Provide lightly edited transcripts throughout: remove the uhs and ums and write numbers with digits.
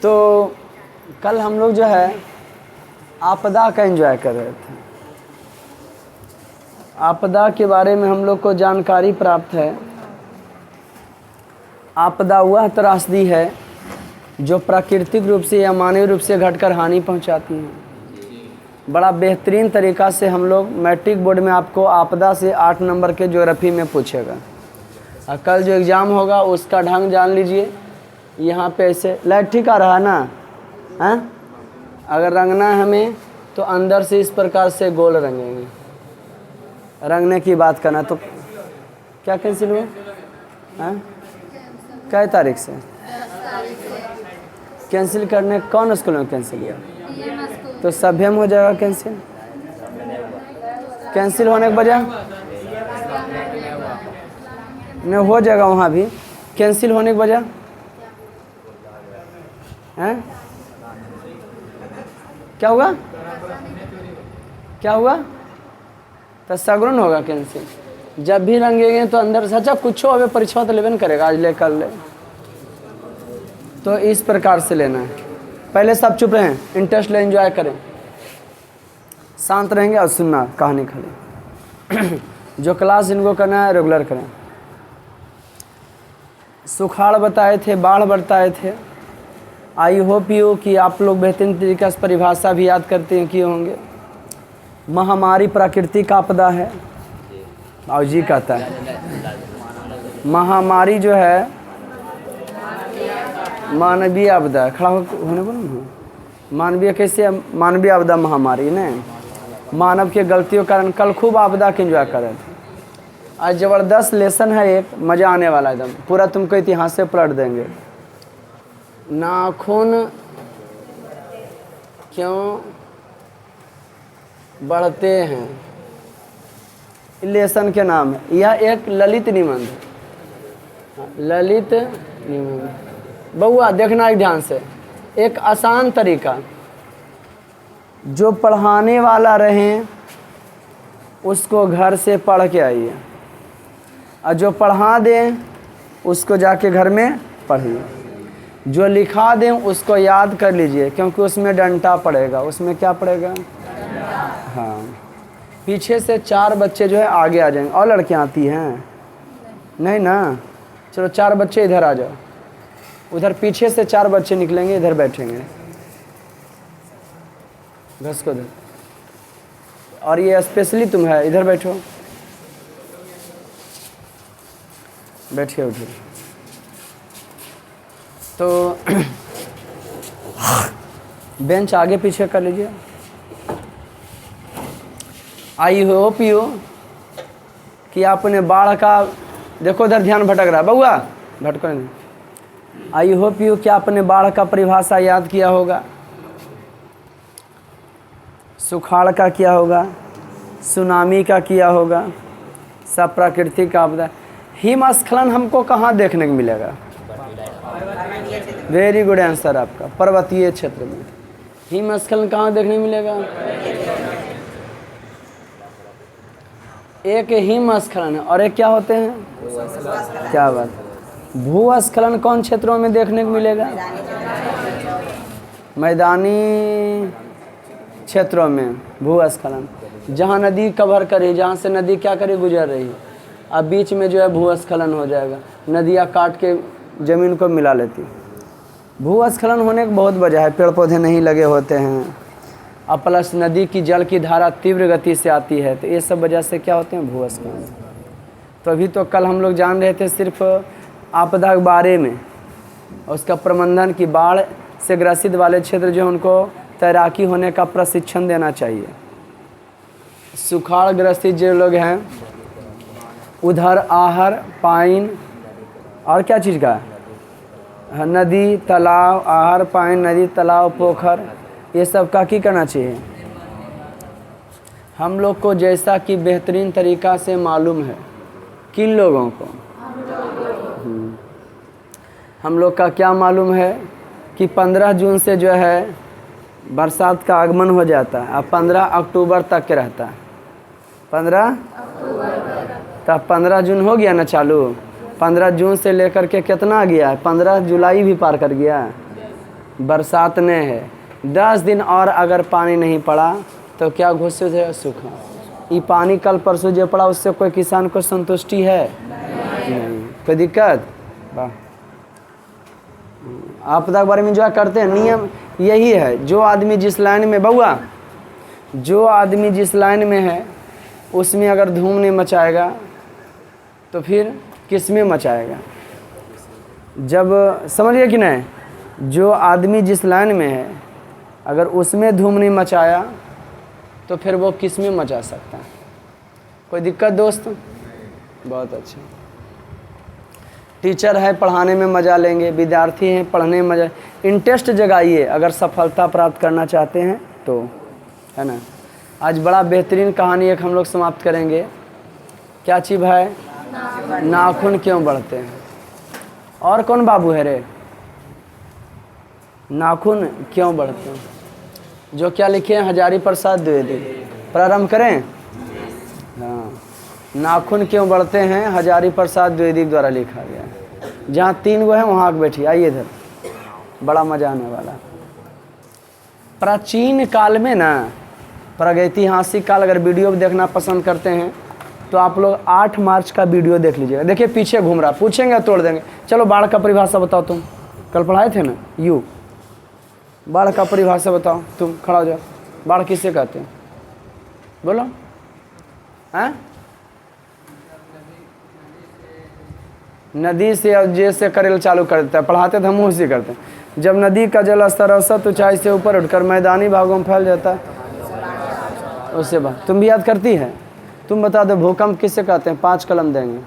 तो कल हम लोग जो है आपदा का एंजॉय कर रहे थे। आपदा के बारे में हम लोग को जानकारी प्राप्त है। आपदा वह त्रासदी है जो प्राकृतिक रूप से या मानवीय रूप से घटकर हानि पहुंचाती है। बड़ा बेहतरीन तरीका से हम लोग मैट्रिक बोर्ड में आपको आपदा से 8 नंबर के ज्योग्राफी में पूछेगा। और कल जो एग्ज़ाम होगा उसका ढंग जान लीजिए। यहाँ पे ऐसे लाइट ठीक आ रहा है ना, हैं? अगर रंगना है हमें तो अंदर से इस प्रकार से गोल रंगेंगे। रंगने की बात करना तो क्या कैंसिल हुआ हैं? कै तारीख से कैंसिल करने, कौन स्कूल में कैंसिल किया? तो सभ्य में हो जाएगा कैंसिल। कैंसिल होने के बजाय नहीं हो जाएगा, वहाँ भी कैंसिल होने के बजाय हैं? क्या हुआ? क्या हुआ? तो सगुन होगा कैंसिल। जब भी रंगेंगे तो अंदर से अच्छा कुछ हो, अभी परीक्षा तो लेवे करेगा, आज ले कर ले। तो इस प्रकार से लेना है। पहले सब चुप रहें, इंटरेस्ट ले, एंजॉय करें, शांत रहेंगे और सुनना कहानी खाली। जो क्लास इनको करना है रेगुलर करें। सुखाड़ बताए थे, बाढ़ बताए थे। आई होप यू कि आप लोग बेहतरीन तरीके से परिभाषा भी याद करते हैं किए होंगे। महामारी प्राकृतिक आपदा है। और जी कहता है महामारी जो है मानवीय आपदा। खड़ा होने बोलो। मानवीय कैसे? मानवीय आपदा महामारी नहीं, मानव के गलतियों के कारण कल खूब आपदा के एंजॉय कर रहे थे। आज ज़बरदस्त लेसन है, एक मज़ा आने वाला एकदम पूरा, तुमको इतिहास से पलट देंगे। नाखून क्यों बढ़ते हैं, लेसन के नाम है। यह एक ललित निबंध, ललित निबंध। बउआ देखना एक ध्यान से, एक आसान तरीका। जो पढ़ाने वाला रहे उसको घर से पढ़ के आइए, और जो पढ़ा दें उसको जाके घर में पढ़िए। जो लिखा दें उसको याद कर लीजिए, क्योंकि उसमें डंडा पड़ेगा। उसमें क्या पड़ेगा? हाँ। पीछे से 4 बच्चे जो है आगे आ जाएंगे। और लड़कियां आती हैं नहीं ना? चलो 4 बच्चे इधर आ जाओ। उधर पीछे से 4 बच्चे निकलेंगे, इधर बैठेंगे। घस को दे। और ये स्पेशली तुम है, इधर बैठो, बैठिए उठिए। तो बेंच आगे पीछे कर लीजिए। आई होप यू कि आपने बाढ़ का, देखो इधर ध्यान भटक रहा है, बउआ भटको नहीं। आई होप यू कि आपने बाढ़ का परिभाषा याद किया होगा, सुखाड़ का किया होगा, सुनामी का किया होगा, सब प्राकृतिक आपदा। हिमस्खलन हमको कहाँ देखने को मिलेगा? वेरी गुड आंसर आपका, पर्वतीय क्षेत्र में। हिमस्खलन कहाँ देखने को मिलेगा? एक हिमस्खलन है और एक क्या होते हैं? क्या बात। भूस्खलन कौन क्षेत्रों में देखने को मिलेगा? मैदानी क्षेत्रों में भूस्खलन, जहाँ नदी कवर करे, जहाँ से नदी क्या करे, गुजर रही है, अब बीच में जो है भूस्खलन हो जाएगा। नदियाँ काट के ज़मीन को मिला लेती। भूस्खलन होने की बहुत वजह है, पेड़ पौधे नहीं लगे होते हैं, और प्लस नदी की जल की धारा तीव्र गति से आती है, तो ये सब वजह से क्या होते हैं? भूस्खलन। तो अभी तो कल हम लोग जान रहे थे सिर्फ आपदा के बारे में, उसका प्रबंधन की। बाढ़ से ग्रसित वाले क्षेत्र जो उनको तैराकी होने का प्रशिक्षण देना चाहिए। सुखाड़ ग्रसित जो लोग हैं उधर आहर, पाइन और क्या चीज़ का, नदी तालाब, आहर पाइन, नदी तालाब, पोखर, ये सब का की करना चाहिए हम लोग को, जैसा कि बेहतरीन तरीका से मालूम है। किन लोगों को? हम लोग का क्या मालूम है कि 15 जून से जो है बरसात का आगमन हो जाता है, अब 15 अक्टूबर तक के रहता है। 15 तब 15 जून हो गया ना चालू, 15 जून से लेकर के कितना गया है, 15 जुलाई भी पार कर गया है। बरसात ने है 10 दिन और अगर पानी नहीं पड़ा तो क्या घोषित है, सूखा। ये पानी कल परसों जो पड़ा उससे कोई किसान को संतुष्टि है नहीं, कोई दिक्कत। वाह, आपदा के बारे में जो करते हैं नियम यही है, जो आदमी जिस लाइन में बउआ, जो आदमी जिस लाइन में है उसमें अगर धूम नहीं मचाएगा तो फिर किस में मचाएगा। जब समझिए कि नहीं, जो आदमी जिस लाइन में है अगर उसमें धूम नहीं मचाया तो फिर वो किस में मचा सकता है। कोई दिक्कत दोस्त? बहुत अच्छा। टीचर है पढ़ाने में मज़ा लेंगे, विद्यार्थी हैं पढ़ने में मज़ा, इंटरेस्ट जगाइए अगर सफलता प्राप्त करना चाहते हैं तो, है ना। आज बड़ा बेहतरीन कहानी एक हम लोग समाप्त करेंगे। क्या चीज़ है? नाखून क्यों बढ़ते हैं। और कौन बाबू है रे? नाखून क्यों बढ़ते हैं, जो क्या लिखे हैं हजारी प्रसाद द्विवेदी। प्रारंभ करें। हाँ, नाखून क्यों बढ़ते हैं हजारी प्रसाद द्विवेदी द्वारा लिखा गया है। जहाँ 3 गो है वहाँ आके बैठिए, आइए इधर, बड़ा मजा आने वाला। प्राचीन काल में ना, प्रागैतिहासिक काल, अगर वीडियो देखना पसंद करते हैं तो आप लोग 8 मार्च का वीडियो देख लीजिएगा। देखिए पीछे घूम रहा, पूछेंगे तोड़ देंगे। चलो बाढ़ का परिभाषा बताओ, तुम कल पढ़ाए थे ना, यू बाढ़ का परिभाषा बताओ, तुम खड़ा हो जाओ। बाढ़ किसे कहते हैं, बोलो। हैं? नदी से अब जैसे करेल चालू कर देता है, पढ़ाते थे हम उसी करते हैं। जब नदी का जल स्तर औसत ऊंचाई से ऊपर उठकर मैदानी भागों में फैल जाता है उससे बाद। तुम भी याद करती है? तुम बता दो भूकंप किससे कहते हैं? 5 कलम देंगे।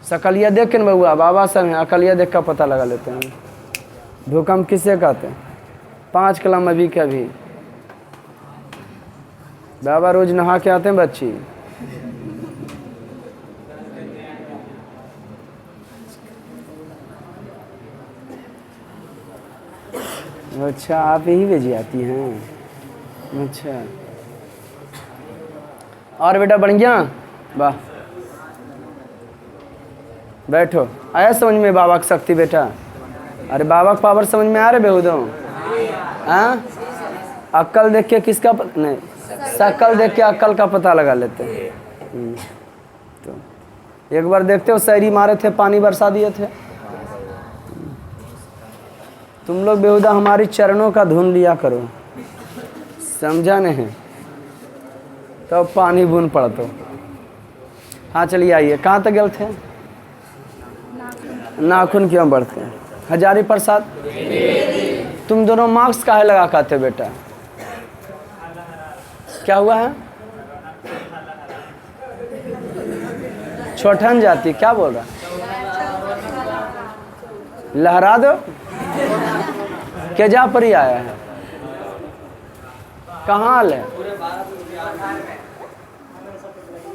सकलिया देख के न बउआ, बाबा सब हैं, अकलिया देख का पता लगा लेते हैं। भूकंप किससे कहते हैं? 5 कलम अभी के अभी। बाबा रोज नहा के आते हैं बच्ची। अच्छा, आप यही भेजी आती हैं। अच्छा, और बेटा बन गया? वाह, बैठो। आया समझ में बाबा की शक्ति बेटा? अरे बाबा का पावर समझ में आ रहे बेहुदों? हाँ, अक्ल देख के किसका नहीं, शकल देख के अक्ल का पता लगा लेते हैं। तो एक बार देखते हो शायरी मारे थे, पानी बरसा दिए थे। तुम लोग बेहुदा हमारी चरणों का धुन लिया करो, समझा नहीं? तो पानी बूंद पड़ तो। हाँ चलिए आइए, कहाँ तक गए थे? नाखून क्यों बढ़ते हैं हजारी प्रसाद। तुम दोनों मार्क्स काहे लगा खाते बेटा? क्या हुआ है? छोटन जाती क्या बोल रहा? लहरा दो। केजा पर ही आया है, कहाँ हाल है?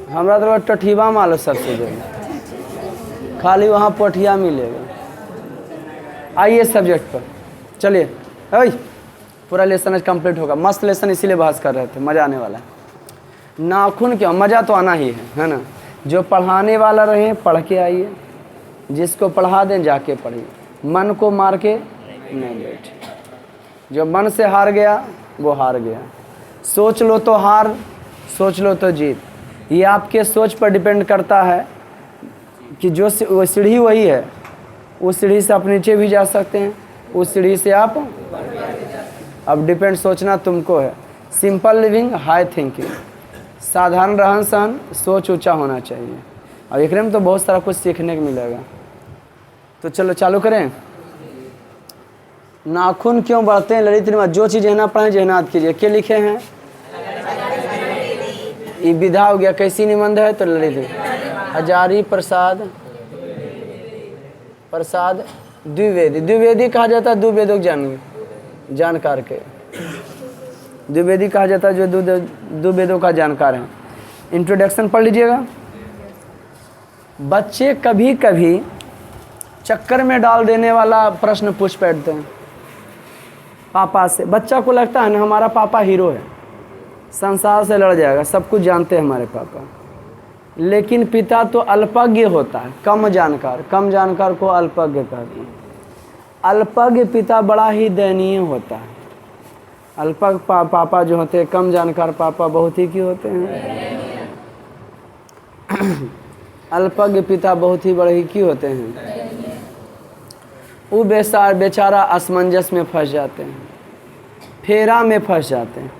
हमरा तो टठीवा मालो सबसे जरूर, खाली वहाँ पोठिया मिलेगा। आइए सब्जेक्ट पर चलिए। पूरा लेसन कंप्लीट होगा, मस्त लेसन, इसीलिए बहस कर रहे थे, मज़ा आने वाला है। नाखून क्यों, मज़ा तो आना ही है ना। जो पढ़ाने वाला रहे पढ़ के आइए, जिसको पढ़ा दें जाके पढ़िए, मन को मार के नहीं बैठे। जो मन से हार गया वो हार गया। सोच लो तो हार, सोच लो तो जीत। ये आपके सोच पर डिपेंड करता है कि जो वो सीढ़ी वही है, उस सीढ़ी से आप नीचे भी जा सकते हैं, उस सीढ़ी से आप, अब डिपेंड सोचना तुमको है। सिंपल लिविंग, हाई थिंकिंग, साधारण रहन सहन, सोच ऊंचा होना चाहिए। और एक में तो बहुत सारा कुछ सीखने को मिलेगा। तो चलो चालू करें। नाखून क्यों बढ़ते हैं ललित निबंध। जो चीज़ जहना पढ़े जहनात कीजिए। क्या लिखे हैं? ये विधा हो गया। कैसी निबंध है? तो ललित हजारी प्रसाद द्विवेदी। द्विवेदी कहा जाता है द्विवेदों जानकार के, द्विवेदी कहा जाता है जो द्विवेदों का जानकार है। इंट्रोडक्शन पढ़ लीजिएगा। बच्चे कभी कभी चक्कर में डाल देने वाला प्रश्न पूछ बैठते हैं पापा से। बच्चा को लगता है ना हमारा पापा हीरो है, संसार से लड़ जाएगा, सब कुछ जानते हैं हमारे पापा। लेकिन पिता तो अल्पज्ञ होता है, कम जानकार को अल्पज्ञ कहते हैं। अल्पज्ञ पिता बड़ा ही दयनीय होता है। अल्पज्ञ पापा जो होते हैं, कम जानकार पापा बहुत ही क्यों होते हैं। अल्पज्ञ पिता बहुत ही बड़े ही क्यों होते हैं। वो बेचारा असमंजस में फंस जाते हैं, फेरा में फंस जाते हैं।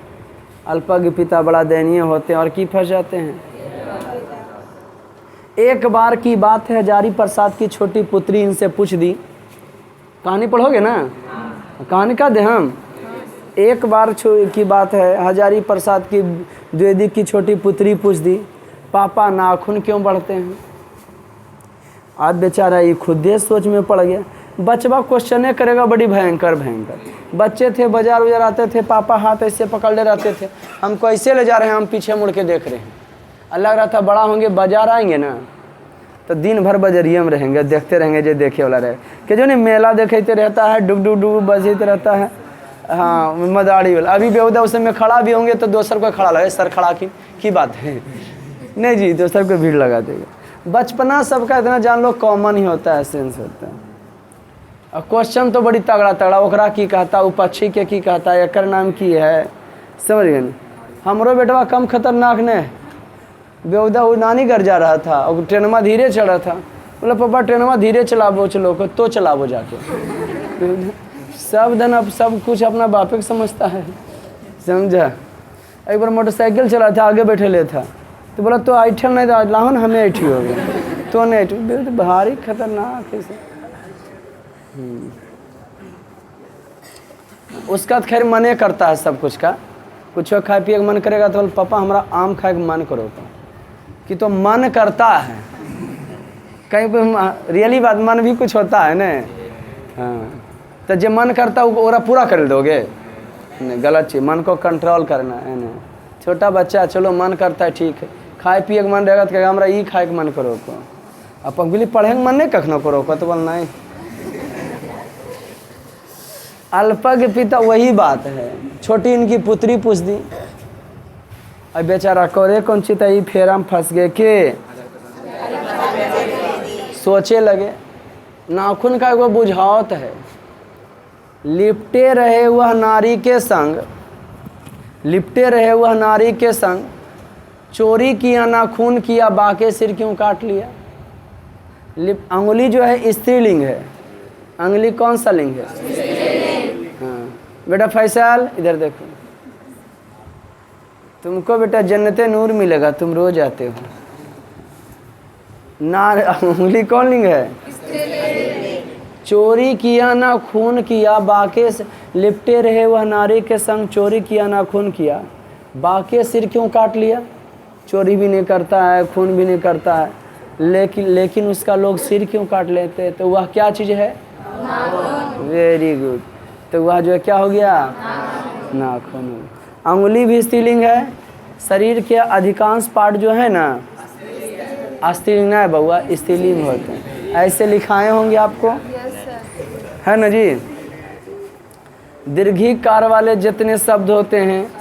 अल्पज्ञ पिता बड़ा दयनीय होते हैं और की फंस जाते हैं। एक बार की बात है, हजारी प्रसाद की छोटी पुत्री इनसे पूछ दी, कहानी पढ़ोगे ना, कहानी का दे हम। एक बार की बात है, हजारी प्रसाद की द्विवेदी की छोटी पुत्री पूछ दी, पापा नाखून क्यों बढ़ते हैं। आज बेचारा ये खुद सोच में पड़ गया। बचवा क्वेश्चन करेगा बड़ी भयंकर। बच्चे थे, बाजार उजार आते थे, पापा हाथ ऐसे पकड़े रहते थे, हमको ऐसे ले जा रहे हैं, हम पीछे मुड़ के देख रहे हैं। लग रहा था बड़ा होंगे, बाजार आएंगे ना तो दिन भर बजरिए में रहेंगे, देखते रहेंगे जो देखे वाला रहे कि जो नहीं मेला देखते रहता है, डुब डुब डुब बजते रहता है। हाँ, मदारी वाला। अभी बेहुदा उस में खड़ा भी होंगे तो दोसर को खड़ा लगे, सर खड़ा की बात है नहीं जी, दोसर को भीड़ लगा देगा। बचपना सबका इतना जान लो कॉमन ही होता है, सेंस होता है। और क्वेश्चन तो बड़ी तगड़ा ओकरा की कहता, वो पक्षी के की कहता, एक नाम की है, समझ गए ना। हमरो बेटवा कम खतरनाक ने बेहुदा वो नानी घर जा रहा था और ट्रेनमा धीरे चढ़ा था। बोला पापा ट्रेनमा धीरे चलाबो, चलो को तो चलाबो जाके। सब दिन अब सब कुछ अपना बापे को समझता है, समझा। एक बार मोटरसाइकिल चला था, आगे बैठे ले था, तो बोला तो ऐठल नहीं था, लाहन हमें ऐठी हो गया, तो नहीं ऐठी, भारी खतरनाक है। उसका तो खैर मने करता है सब कुछ का, कुछ खाए पिए का मन करेगा तो पापा हमारा आम खाए का मन करो, कि तो मन करता है। कहीं पे रियली बात, मन भी कुछ होता है ना। हाँ, तो जो मन करता है वो पूरा कर दोगे, नहीं गलत चीज़। मन को कंट्रोल करना है ना। छोटा बच्चा चलो मन करता है ठीक है, खाए पिए का मन रहेगा तो कहेगा हमारा ये खाए का मन करो को, अपन बोली पढ़े का मन नहीं कखनो करो को, तो बोल नहीं। अल्पज्ञ पिता वही बात है। छोटी इनकी पुत्री पूछ दी, अब बेचारा करे कौन चिता, ये फेरा में फंस गए के सोचे लगे। नाखून का एगो बुझावत है, लिपटे रहे वह नारी के संग, चोरी किया नाखून किया, बाके सिर क्यों काट लिया। अंगुली जो है स्त्रीलिंग है, अंगुली कौन सा लिंग है। हाँ बेटा फैसल इधर देखो, तुमको बेटा जन्नते नूर मिलेगा, तुम रोज आते हो। अंगुली कौन लिंग है। चोरी किया ना खून किया, बाके से लिपटे रहे वह नारी के संग, चोरी किया ना खून किया, बाके सिर क्यों काट लिया। चोरी भी नहीं करता है, खून भी नहीं करता है, लेकिन उसका लोग सिर क्यों काट लेते हैं। तो वह क्या चीज़ है। Very good. तो वह जो है क्या हो गया, नाखून। अंगुली भी स्त्रीलिंग है। शरीर के अधिकांश पार्ट जो है ना, स्त्रीलिंग ना है बउआ, स्त्रीलिंग होते हैं। ऐसे लिखाए होंगे आपको, है ना जी। दीर्घिकार वाले जितने शब्द होते हैं,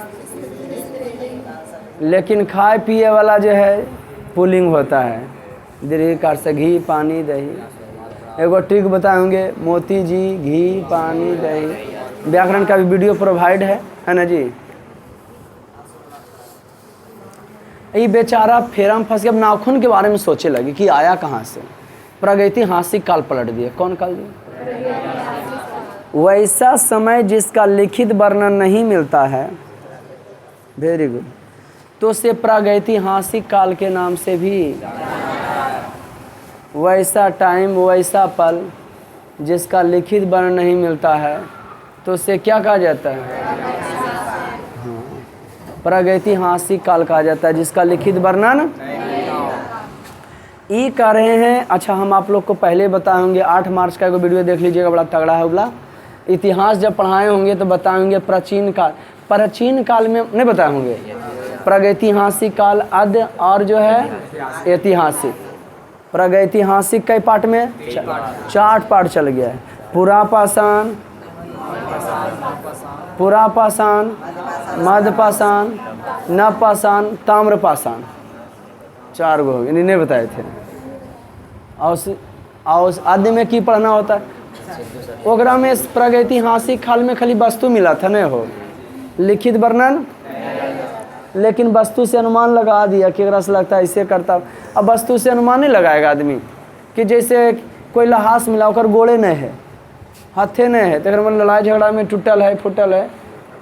लेकिन खाए पिए वाला जो है पुल्लिंग होता है। दीर्घिकार से घी पानी दही। एगो ट्रिक बताएंगे, मोती जी घी पानी दही। व्याकरण का भी वीडियो प्रोवाइड है ना जी। ये बेचारा फेरा में फंस गया। अब नाखून के बारे में सोचे लगे कि आया कहाँ से। प्रागैतिहासिक काल पलट दिए। कौन काल दिए। वैसा समय जिसका लिखित वर्णन नहीं मिलता है, वेरी गुड, तो उसे प्रागैतिहासिक काल के नाम से भी, वैसा टाइम वैसा पल जिसका लिखित वर्णन नहीं मिलता है, तो उसे क्या कहा जाता है। प्रागैतिहासिक काल कहा जाता है जिसका लिखित वर्णन ई कर रहे हैं। अच्छा, हम आप लोग को पहले बताए होंगे, 8 मार्च का एगो वीडियो देख लीजिएगा, बड़ा तगड़ा है उबला। इतिहास जब पढ़ाए होंगे तो बताएंगे प्राचीन काल में नहीं बताए होंगे। प्रागैतिहासिक काल, आद्य और जो है ऐतिहासिक। प्रागैतिहासिक कई पार्ट में 4 पार्ट चल गया है। पुरापाषाण, पुरापाषाण, मध्यपाषाण, नवपाषाण, ताम्रपाषाण। 4 गो हो गए, नहीं बताए थे। और उस आदि में की पढ़ना होता है, ओकरा में प्रागैतिहासिक काल में खाली वस्तु मिला था नहीं हो, लिखित वर्णन, लेकिन वस्तु से अनुमान लगा दिया कि अगर से लगता है ऐसे करता। अब वस्तु से अनुमान नहीं लगाएगा आदमी कि जैसे कोई लहास मिला ओकर गोड़े नहीं है, हाथे नहीं है, तो मतलब लड़ाई झगड़ा में टूटल है फूटल है,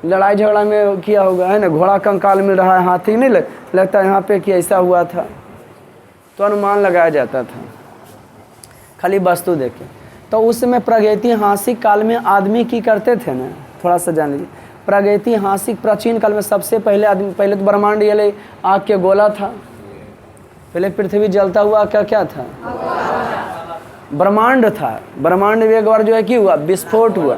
लड़ाई झगड़ा में किया होगा है ना, घोड़ा कंकाल मिल रहा है, हाथी नहीं लगता यहाँ पे कि ऐसा हुआ था, तो अनुमान लगाया जाता था खाली वस्तु देखे। तो उस समय प्रागैतिहासिक काल में आदमी की करते थे ना, थोड़ा सा जान लीजिए। प्रागैतिहासिक प्राचीन काल में सबसे पहले तो ब्रह्मांड ये आग के गोला था, पहले पृथ्वी जलता हुआ क्या था, ब्रह्मांड था। ब्रह्मांड में एक बार जो है कि हुआ विस्फोट हुआ,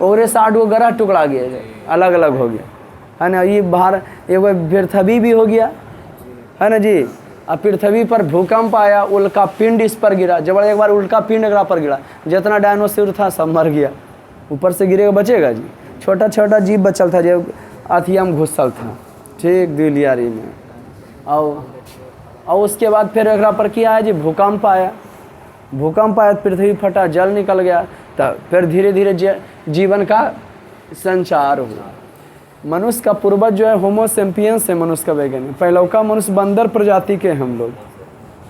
और 60 गो ग्रह टुकड़ा गया, अलग अलग हो गया है ना। ये बाहर एक पृथ्वी भी हो गया है ना जी। अब पृथ्वी पर भूकंप आया, उल्का पिंड इस पर गिरा, जब एक बार उल्का पिंड एकरा पर गिरा, जितना डायनोसॉर था सब मर गया, ऊपर से गिरेगा बचेगा जी, छोटा छोटा जीव बचल था जो अथिया में घुसल था, ठीक दिलियारी में। और उसके बाद फिर एकरा पर क्या आया जी, भूकंप आया, पृथ्वी फटा, जल निकल गया, तब फिर धीरे धीरे जीवन का संचार हुआ। मनुष्य का पूर्वज जो है होमो सेपियंस है, मनुष्य का वैज्ञानिक। पहलौका मनुष्य बंदर प्रजाति के हम लोग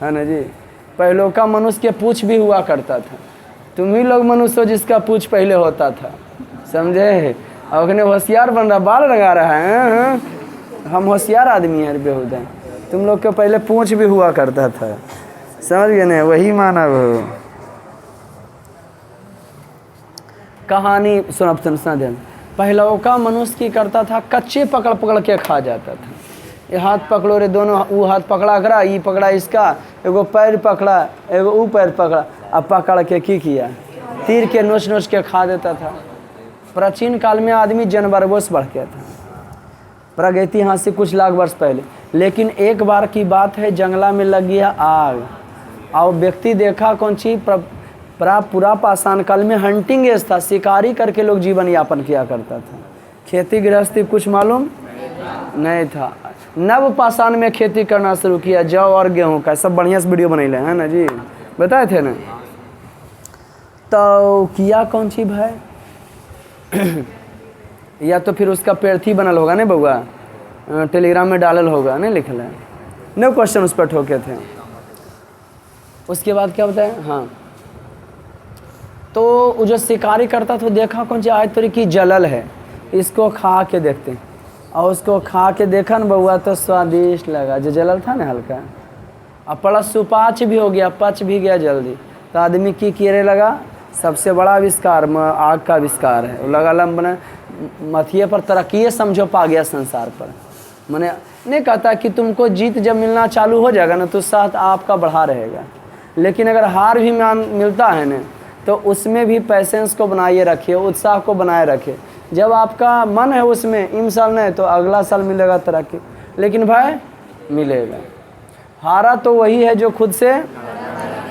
है ना जी। पहलौका मनुष्य के पूँछ भी हुआ करता था, तुम ही लोग मनुष्य हो जिसका पूँछ पहले होता था, समझे। और अपने होशियार बन रहा, बाल लगा रहा है, हम होशियार आदमी हैं बेहुदा, तुम लोग के पहले पूँछ भी हुआ करता था, समझ गए ना, वही मानव हो। कहानी सुना दें। पहलौका मनुष्य की करता था, कच्चे पकड़ के खा जाता था। ये हाथ पकड़ो रे दोनों, वो हाथ पकड़ा करा, ये पकड़ा इसका, एगो पैर पकड़ा, एगो वो पैर पकड़ा, अब पकड़ के की किया, तीर के नोच के खा देता था। प्राचीन काल में आदमी जानवरों से बढ़ गया था, प्रागैतिहासिक कुछ लाख वर्ष पहले। लेकिन एक बार की बात है, जंगला में लग गया आग, और व्यक्ति देखा कौन सी पूरा पाषाण काल में हंटिंग एज था, शिकारी करके लोग जीवन यापन किया करता था, खेती गृहस्थी कुछ मालूम नहीं था। नव पाषाण में खेती करना शुरू किया, जौ और गेहूं का, सब बढ़िया से वीडियो बनैले है ना जी, बताए थे ना। तो किया कौन सी भाई या तो फिर उसका पेर्थी बनल होगा नहीं बउआ, टेलीग्राम में डालल होगा नहीं, लिखल है, नो क्वेश्चन उस पर ठोके थे। उसके बाद क्या बताए, हाँ, तो वो जो शिकारी करता था देखा कौन सी आज तरी की जलल है, इसको खा के देखते हैं, और उसको खा के देखा ना बउआ तो स्वादिष्ट लगा, जो जलल था ना हल्का, और प्लस सुपाच्य भी हो गया, पच भी गया जल्दी। तो आदमी की कीड़े लगा, सबसे बड़ा आविष्कार आग का आविष्कार है, लगा लंबने मथिए पर तरक्की समझो पा गया संसार पर। मैंने नहीं कहता कि तुमको जीत जब मिलना चालू हो जाएगा ना तो साथ आपका बढ़ा रहेगा, लेकिन अगर हार भी मिलता है ना तो उसमें भी पैसेंस को बनाए रखिए, उत्साह को बनाए रखिए। जब आपका मन है उसमें, इन साल नहीं तो अगला साल मिलेगा तरक्की, लेकिन भाई मिलेगा। हारा तो वही है जो खुद से,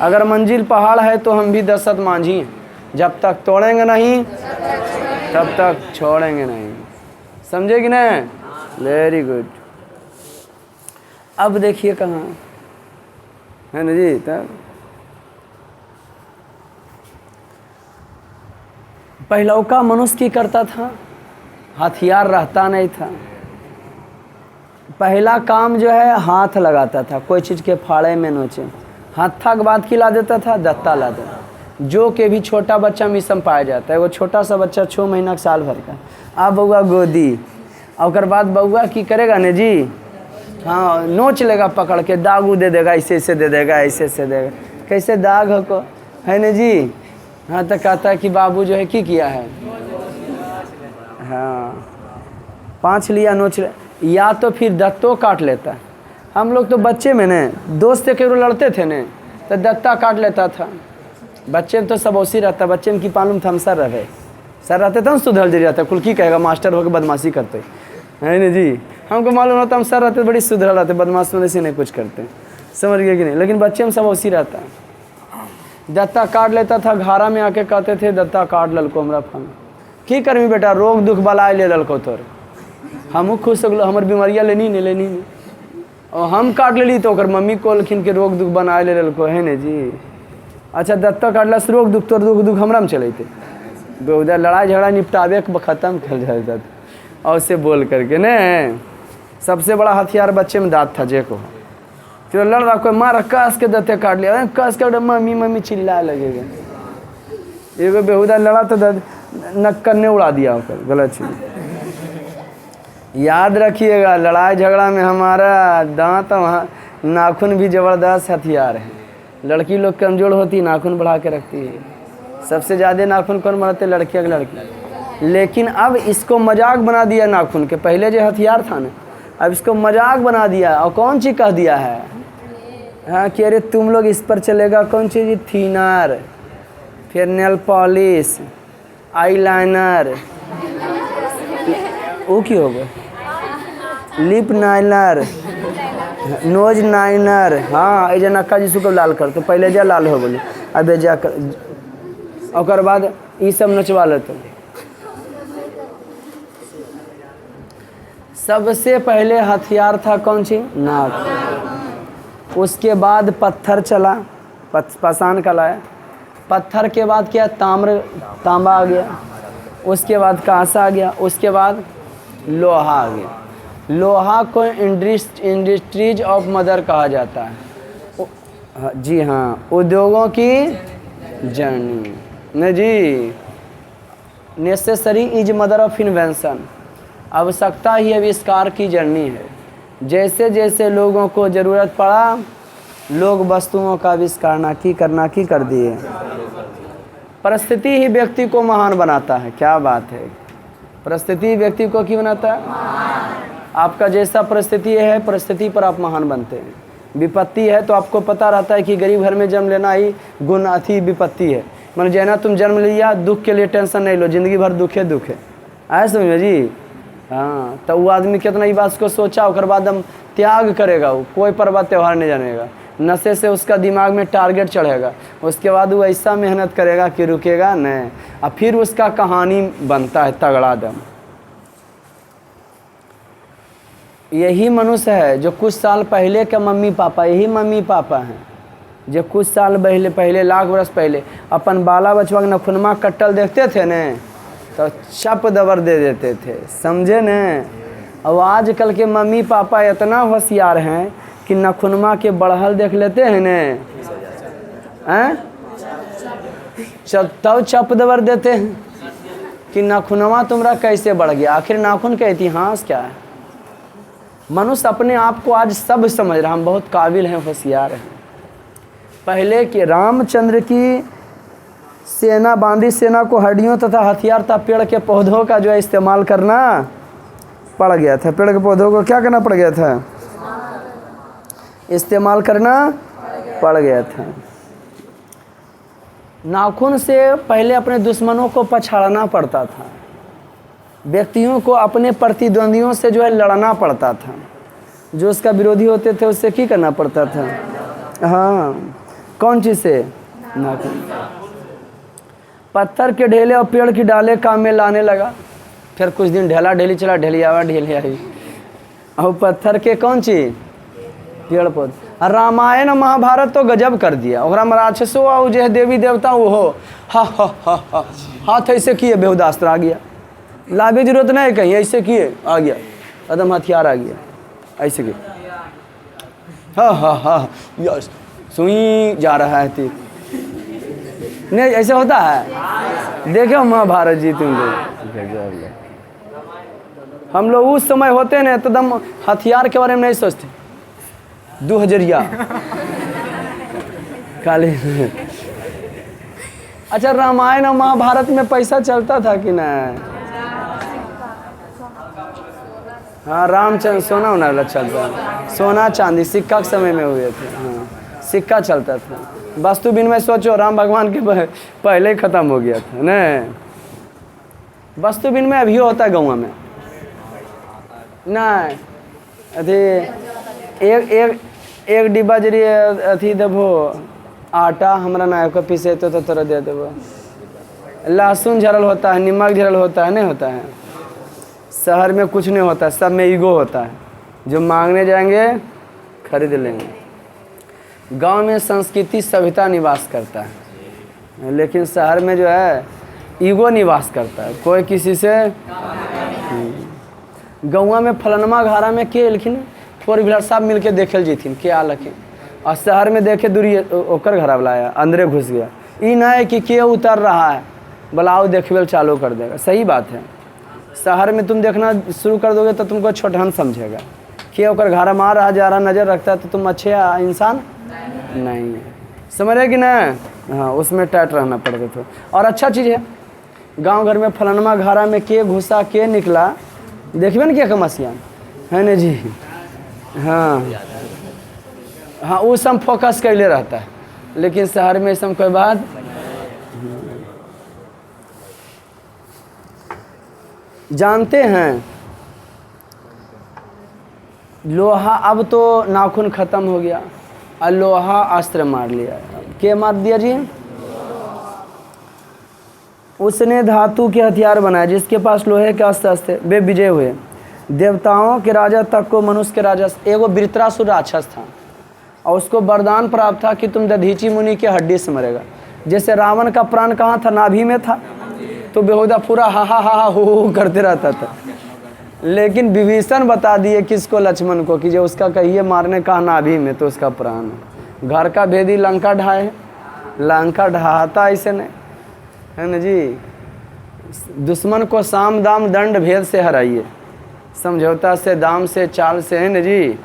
अगर मंजिल पहाड़ है तो हम भी दशरथ मांझी हैं, जब तक तोड़ेंगे नहीं तब तक छोड़ेंगे नहीं, समझे कि नहीं। Very good. अब देखिए कहाँ है ना जी, तब पहलौका मनुष्य की करता था, हथियार रहता नहीं था, पहला काम जो है हाथ लगाता था, कोई चीज़ के फाड़े में नोचे, हाथा के बाद की ला देता था, दत्ता ला देता, जो के भी छोटा बच्चा मिसम पाया जाता है, वो छोटा सा बच्चा 6 महीना के साल भर का, अब बउआ गोदी, और बाद बउआ की करेगा ने जी, हाँ नोच लेगा पकड़ के, दागू दे देगा, ऐसे दे देगा, ऐसे देगा, कैसे दाग हो है न जी। हाँ तो कहता है कि बाबू जो है की किया है, हाँ 5 लिया नोच ले, या तो फिर दत्तो काट लेता है। हम लोग तो बच्चे में ने दोस्त से केवल लड़ते थे ने तो दत्ता काट लेता था, बच्चे में तो सब उसी रहता, बच्चे में की मालूम था हम सर रहते तो सुधर जी रहता, कुल की कहेगा मास्टर होकर बदमाशी करते है ना जी, हमको मालूम होता हम सर रहते बड़ी सुधर रहते, बदमाश होने से नहीं कुछ करते, समझ गए कि नहीं। लेकिन बच्चे में सब उसी रहता है, दत्ता काट लेता था, घारा में आके कहते थे दत्ता काट ललको हमरा फन, की करमी बेटा, रोग दुख बलाए ले ललको तोर, हमू खुश हो गलो, हमार बीमारियाँ लेनी नहीं और हम काट लेली तो ओकर मम्मी कोलखिन के रोग दुख बना ले लको है ने जी। अच्छा दत्ता काटला से रोग दुख, तोर रोग दुख हमरा में चलते उधर लड़ाई झगड़ा निपटावे के ख़त्म कर जाता और उससे बोल करके ने। सबसे बड़ा हथियार बच्चे में दांत था जेको, फिर लड़ रहा कोई मार कस के दत्ते काट लिया, कस के मम्मी मम्मी चिल्लाए लगेगा। एगो बेहुदा लड़ा तो नक्कर ने उड़ा दिया होकर, गलत चीज। याद रखिएगा लड़ाई झगड़ा में हमारा दांत वहाँ नाखून भी ज़बरदस्त हथियार है। लड़की लोग कमज़ोर होती नाखून बढ़ा के रखती है, सबसे ज़्यादा नाखून कौन बनाते, लड़कियाँ की लड़की। लेकिन अब इसको मजाक बना दिया नाखून के, पहले जो हथियार था ना अब इसको मजाक बना दिया। और कौन चीज़ कह दिया है, हाँ कि अरे तुम लोग इस पर चलेगा, कौन चीज़, थीनर, फिर नेल पॉलिश, आईलाइनर, वो की हो गया, लिप नाइनर, नोज नाइनर। हाँ ये नक्का जिसको कब लाल कर तो पहले जा लाल हो बोले, अब जा कर और बाद ये सब नचवा लेते। सबसे पहले हथियार था कौन सी, नाक। उसके बाद पत्थर चला, पाषाण का लाया। पत्थर के बाद क्या, तांबा आ गया। उसके बाद कांसा आ गया। उसके बाद लोहा आ गया। लोहा को इंडस्ट्रीज ऑफ मदर कहा जाता है। जी हाँ, उद्योगों की जननी न जी। Necessary is mother of invention, आवश्यकता ही आविष्कार की जननी है। जैसे जैसे लोगों को ज़रूरत पड़ा लोग वस्तुओं का आविष्कार करना कर दिए। परिस्थिति ही व्यक्ति को महान बनाता है। क्या बात है, परिस्थिति व्यक्ति को क्यों बनाता है। आपका जैसा परिस्थिति है परिस्थिति पर आप महान बनते हैं। विपत्ति है तो आपको पता रहता है कि गरीब घर में जन्म लेना ही गुण अति विपत्ति है। मतलब जैना तुम जन्म लिया दुख के लिए टेंशन नहीं लो, जिंदगी भर दुख है आए समझ में जी। हाँ तो वो आदमी कितना ही बात को सोचा और बाद हम त्याग करेगा, वो कोई पर्व त्यौहार नहीं जानेगा। नशे से उसका दिमाग में टारगेट चढ़ेगा, उसके बाद वो ऐसा मेहनत करेगा कि रुकेगा नहीं, और फिर उसका कहानी बनता है तगड़ा दम। यही मनुष्य है जो कुछ साल पहले का मम्मी पापा, यही मम्मी पापा हैं जो कुछ साल पहले लाख वर्ष पहले अपन बाला बचवा के नखुनमा कट्टल देखते थे न तो चप दबर दे देते थे, समझे न। और आजकल के मम्मी पापा इतना होशियार हैं कि नखुनमा के बढ़हल देख लेते हैं न, तब चप दबर देते हैं कि नाखुनवा तुम्हारा कैसे बढ़ गया। आखिर नाखून का इतिहास क्या है। मनुष्य अपने आप को आज सब समझ रहा, हम बहुत काबिल हैं, होशियार हैं। पहले के रामचंद्र की सेना, बांदी सेना को हड्डियों तथा हथियार तथा पेड़ के पौधों का जो है इस्तेमाल करना पड़ गया था। पेड़ के पौधों को क्या करना पड़ गया था, इस्तेमाल करना पड़ गया था। नाखून से पहले अपने दुश्मनों को पछाड़ना पड़ता था, व्यक्तियों को अपने प्रतिद्वंदियों से जो है लड़ना पड़ता था, जो उसका विरोधी होते थे उससे क्या करना पड़ता था। हाँ कौन चीज़ से, नाखून। पत्थर के ढेले और पेड़ की डाले काम में लाने लगा, फिर कुछ दिन ढेला ढेली चला, ढेलियावा ढेलियाई, और पत्थर के कौन चीज, पेड़ पौधे। रामायण महाभारत तो गजब कर दिया, और राक्षसो और जो है देवी देवता वो हो हा हाथ ऐसे किए बेहुदास्त्र आ गया, लाभे जरूरत नहीं कहीं, ऐसे किए आ गया, एकदम हथियार आ गया, ऐसे किए हा यस सुई जा रहा है तीर, नहीं ऐसे होता है। देखो महाभारत जी तुम लोग, हम लोग उस समय होते ना तो एकदम हथियार के बारे में नहीं सोचते, 2000 काले। अच्छा रामायण और महाभारत में पैसा चलता था कि नहीं। हाँ रामचंद्र सोना होना वाला चलता, सोना चांदी सिक्का के समय में हुए थे। हाँ सिक्का चलता था, वस्तु विनिमय सोचो राम भगवान के पहले ही खत्म हो गया था न। वस्तु विनिमय अभी होता है गाँव में नहीं, अथी एक डिब्बा जरी अथी देबो आटा हमरा ना को पीसे तो तोरा दे देबो, लहसुन झरल होता है, नमक झरल होता है, नहीं होता है। शहर में कुछ नहीं होता, सब में ईगो होता है, जो मांगने जाएंगे खरीद लेंगे। गांव में संस्कृति सभ्यता निवास करता है, लेकिन शहर में जो है ईगो निवास करता है। कोई किसी से गौवा में फलनमा घारा में के एलखिन 4 व्हीलर साहब मिल के देखे जीथिन के आलखिन, और शहर में देखे दूरी ओकर घर वाला आया अंदरे घुस गया। ई ना है कि के उतर रहा है बुलाओ देखबेल चालू कर देगा। सही बात है, शहर में तुम देखना शुरू कर दोगे तो तुमको छोटहन समझेगा। के ओकर घर में आ रहा जा रहा नज़र रखता है तो तुम अच्छे इंसान नहीं है, समझ रहे कि ना। हाँ, उसमें टाइट रहना पड़ता था। और अच्छा चीज़ है, गांव घर में फलनमा घारा में के घुसा के निकला देखबे न क्या कमसिया है ना जी। हाँ हाँ, वो सब फोकस कर ले रहता है, लेकिन शहर में सब कोई बात। जानते हैं लोहा, अब तो नाखून खत्म हो गया और लोहा अस्त्र मार लिया। क्या मार दिया जी? उसने धातु के हथियार बनाए, जिसके पास लोहे के अस्त्र थे वे विजय हुए। देवताओं के राजा तक को मनुष्य के राजा, एगो वृत्रासुर राक्षस था और उसको वरदान प्राप्त था कि तुम दधीची मुनि के हड्डी से मरेगा। जैसे रावण का प्राण कहाँ था? नाभि में था, तो बेहुदा पूरा हा हा हा हो करते रहता था। लेकिन विभीषण बता दिए किसको? लक्ष्मण को, कि जो उसका कहिए मारने का नाभि में तो उसका प्राण है। घर का भेदी लंका ढाए, लंका ढहाता ऐसे नहीं है ना जी। दुश्मन को साम दाम दंड भेद से हराइए, समझौता से दाम से चाल से, है ना जी।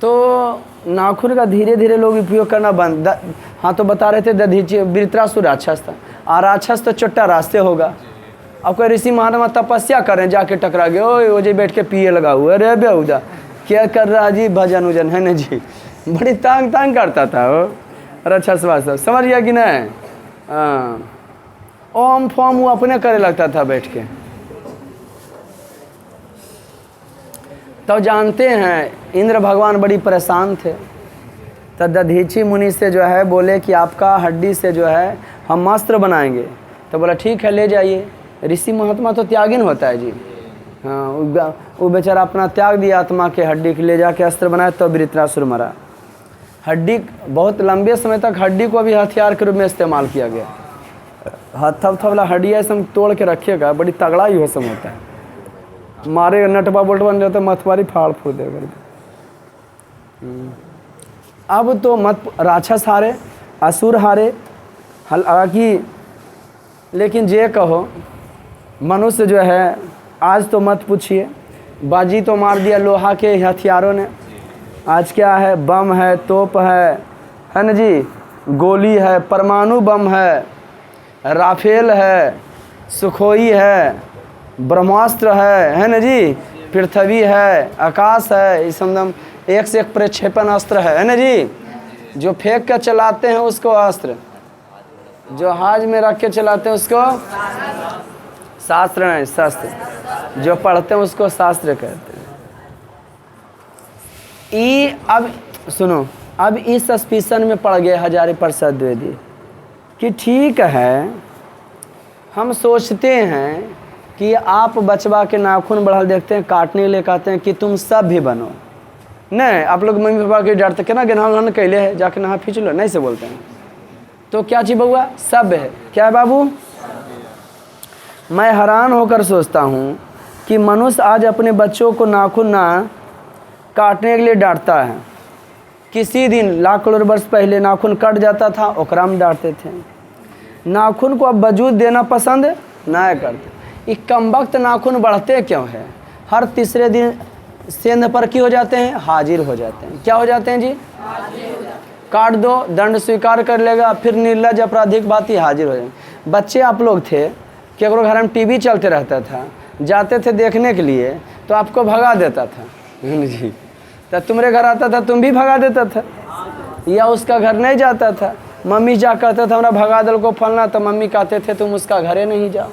तो नाखून का धीरे धीरे लोग उपयोग करना बंद। हाँ, तो बता रहे थे दधीची वृत्रासुर राक्षस था, और राक्षस तो चट्टा रास्ते होगा। अब कोई ऋषि महात्मा तपस्या करें जाके टकरा गए, ओ जे बैठ के पिए लगा हुआ, अरे बेहुदा क्या कर रहा जी, भजन उजन, है ना जी। बड़ी तांग तांग करता था वो राक्षस वास्तव, समझ गया कि नहीं। हाँ, ओम फॉर्म वो अपने करे लगता था बैठ के। तो जानते हैं इंद्र भगवान बड़ी परेशान थे, तो दधीची मुनि से जो है बोले कि आपका हड्डी से जो है हम अस्त्र बनाएंगे। तो बोला ठीक है ले जाइए। ऋषि महात्मा तो त्यागिन होता है जी। हाँ, वो बेचारा अपना त्याग दिया आत्मा के, हड्डी के ले जाके अस्त्र बनाया, तो वृत्रासुर मरा। हड्डी बहुत लंबे समय तक हड्डी को भी हथियार के रूप में इस्तेमाल किया गया। हथब थबला हड्डी ऐसा तोड़ के रखिएगा, बड़ी तगड़ा ही होसम होता है। मारे नटवा बोल्ट बन जाता है, मथवारी फाड़ फूड़ देगा। अब तो मत राक्षस हारे, असुर हारे, हालांकि लेकिन जे कहो मनुष्य जो है आज तो मत पूछिए, बाजी तो मार दिया लोहा के हथियारों ने। आज क्या है? बम है, तोप है ना जी, गोली है, परमाणु बम है, राफेल है, सुखोई है, ब्रह्मास्त्र है ना जी, पृथ्वी है, आकाश है, इस एकदम एक से एक प्रक्षेपण अस्त्र है ना जी। जो फेंक कर चलाते हैं उसको अस्त्र, जो हाज में रख के चलाते हैं उसको शास्त्र नहीं, शस्त्र। जो पढ़ते हैं उसको शास्त्र कहते हैं। अब सुनो, अब इस सस्पिशन में पड़ गए हजारी द्विवेदी कि ठीक है, हम सोचते हैं कि आप बचवा के नाखून बढ़ल देखते हैं, काटने के लिए कहते हैं कि तुम सब भी बनो। नहीं, आप लोग मम्मी पापा के डरते कि ना गहना कैले है, जाके नहा खींच लो, नहीं से बोलते हैं। तो क्या चीज़ बउआ? सब है। क्या है बाबू? मैं हैरान होकर सोचता हूँ कि मनुष्य आज अपने बच्चों को नाखून ना काटने के लिए डांटता है। किसी दिन लाख करोड़ वर्ष पहले नाखून कट जाता था, ओकरा में डांटते थे। नाखून को अब वजूद देना पसंद नहीं करते। ये कमबख्त नाखून बढ़ते क्यों है? हर तीसरे दिन सेंध पर की हो जाते हैं, हाजिर हो जाते हैं। क्या हो जाते हैं जी? काट दो, दंड स्वीकार कर लेगा, फिर निर्लज अपराधिक बात ही हाजिर हो जाए। बच्चे आप लोग थे कि अगर घर में टीवी चलते रहता था, जाते थे देखने के लिए, तो आपको भगा देता था जी। तो तुम्हारे घर आता था, तुम भी भगा देता था, या उसका घर नहीं जाता था, मम्मी जा कहता था हमारा भगा दल को फलना, तो मम्मी कहते थे तुम उसका घरे नहीं जाओ।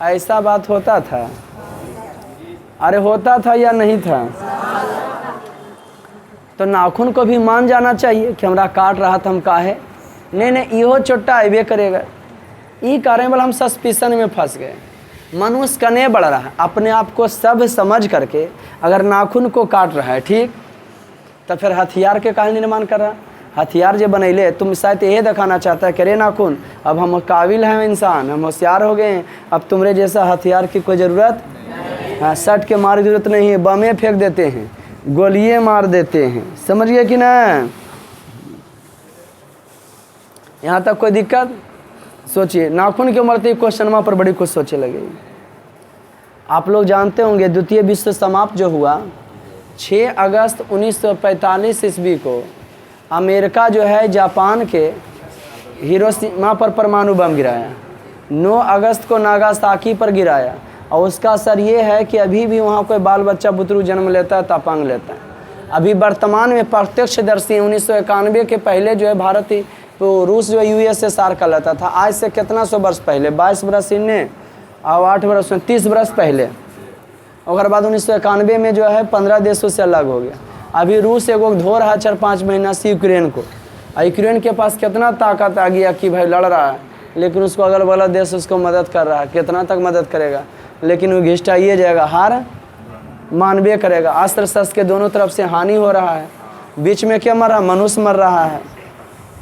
ऐसा बात होता था? अरे होता था या नहीं था? तो नाखून को भी मान जाना चाहिए कि हमरा काट रहा था, हम काहे नहीं, इहो चोट्टा अबे करेगा। ई कारण वाला हम सस्पिशन में फंस गए। मनुष्य कने बढ़ रहा है, अपने आप को सब समझ करके अगर नाखून को काट रहा है, ठीक, तो फिर हथियार के काहे निर्माण कर रहा है? हथियार जो बनैले तुम शायद यही दिखाना चाहता है, करे नाखून अब हम काबिल हैं, इंसान हम होशियार हो गए हैं, अब तुम्हारे जैसा हथियार की कोई ज़रूरत हाँ, सट के मार की जरूरत नहीं है, बमें फेंक देते हैं, गोलियां मार देते हैं, समझ गए कि ना? यहाँ तक कोई दिक्कत? सोचिए, नाखून के मरते क्वेश्चन पर बड़ी कुछ सोचे लगे। आप लोग जानते होंगे द्वितीय विश्व समाप्त जो हुआ 6 अगस्त 1945 ईस्वी को अमेरिका जो है जापान के हिरोशिमा पर परमाणु बम गिराया, 9 अगस्त को नागासाकी पर गिराया, और उसका असर ये है कि अभी भी वहाँ कोई बाल बच्चा बुतरू जन्म लेता है, तपांग लेता है। अभी वर्तमान में प्रत्यक्षदर्शी 1991 के पहले जो है भारत तो रूस जो USSR का लेता था, आज से कितना 100 वर्ष पहले, 22 बरस इन्हें और 8 बरस में 30 बरस पहले। और बाद 1991 में जो है 15 देशों से अलग हो गया। अभी रूस एगो धो रहा है 4-5 महीना से यूक्रेन को, और यूक्रेन के पास कितना ताकत आ गया कि भाई लड़ रहा है, लेकिन उसको अगल बगल देश उसको मदद कर रहा है, कितना तक मदद करेगा, लेकिन वो घिसटाइए जाएगा, हार मानवे करेगा। अस्त्र शस्त्र के दोनों तरफ से हानि हो रहा है, बीच में क्या मर रहा, मनुष्य मर रहा है।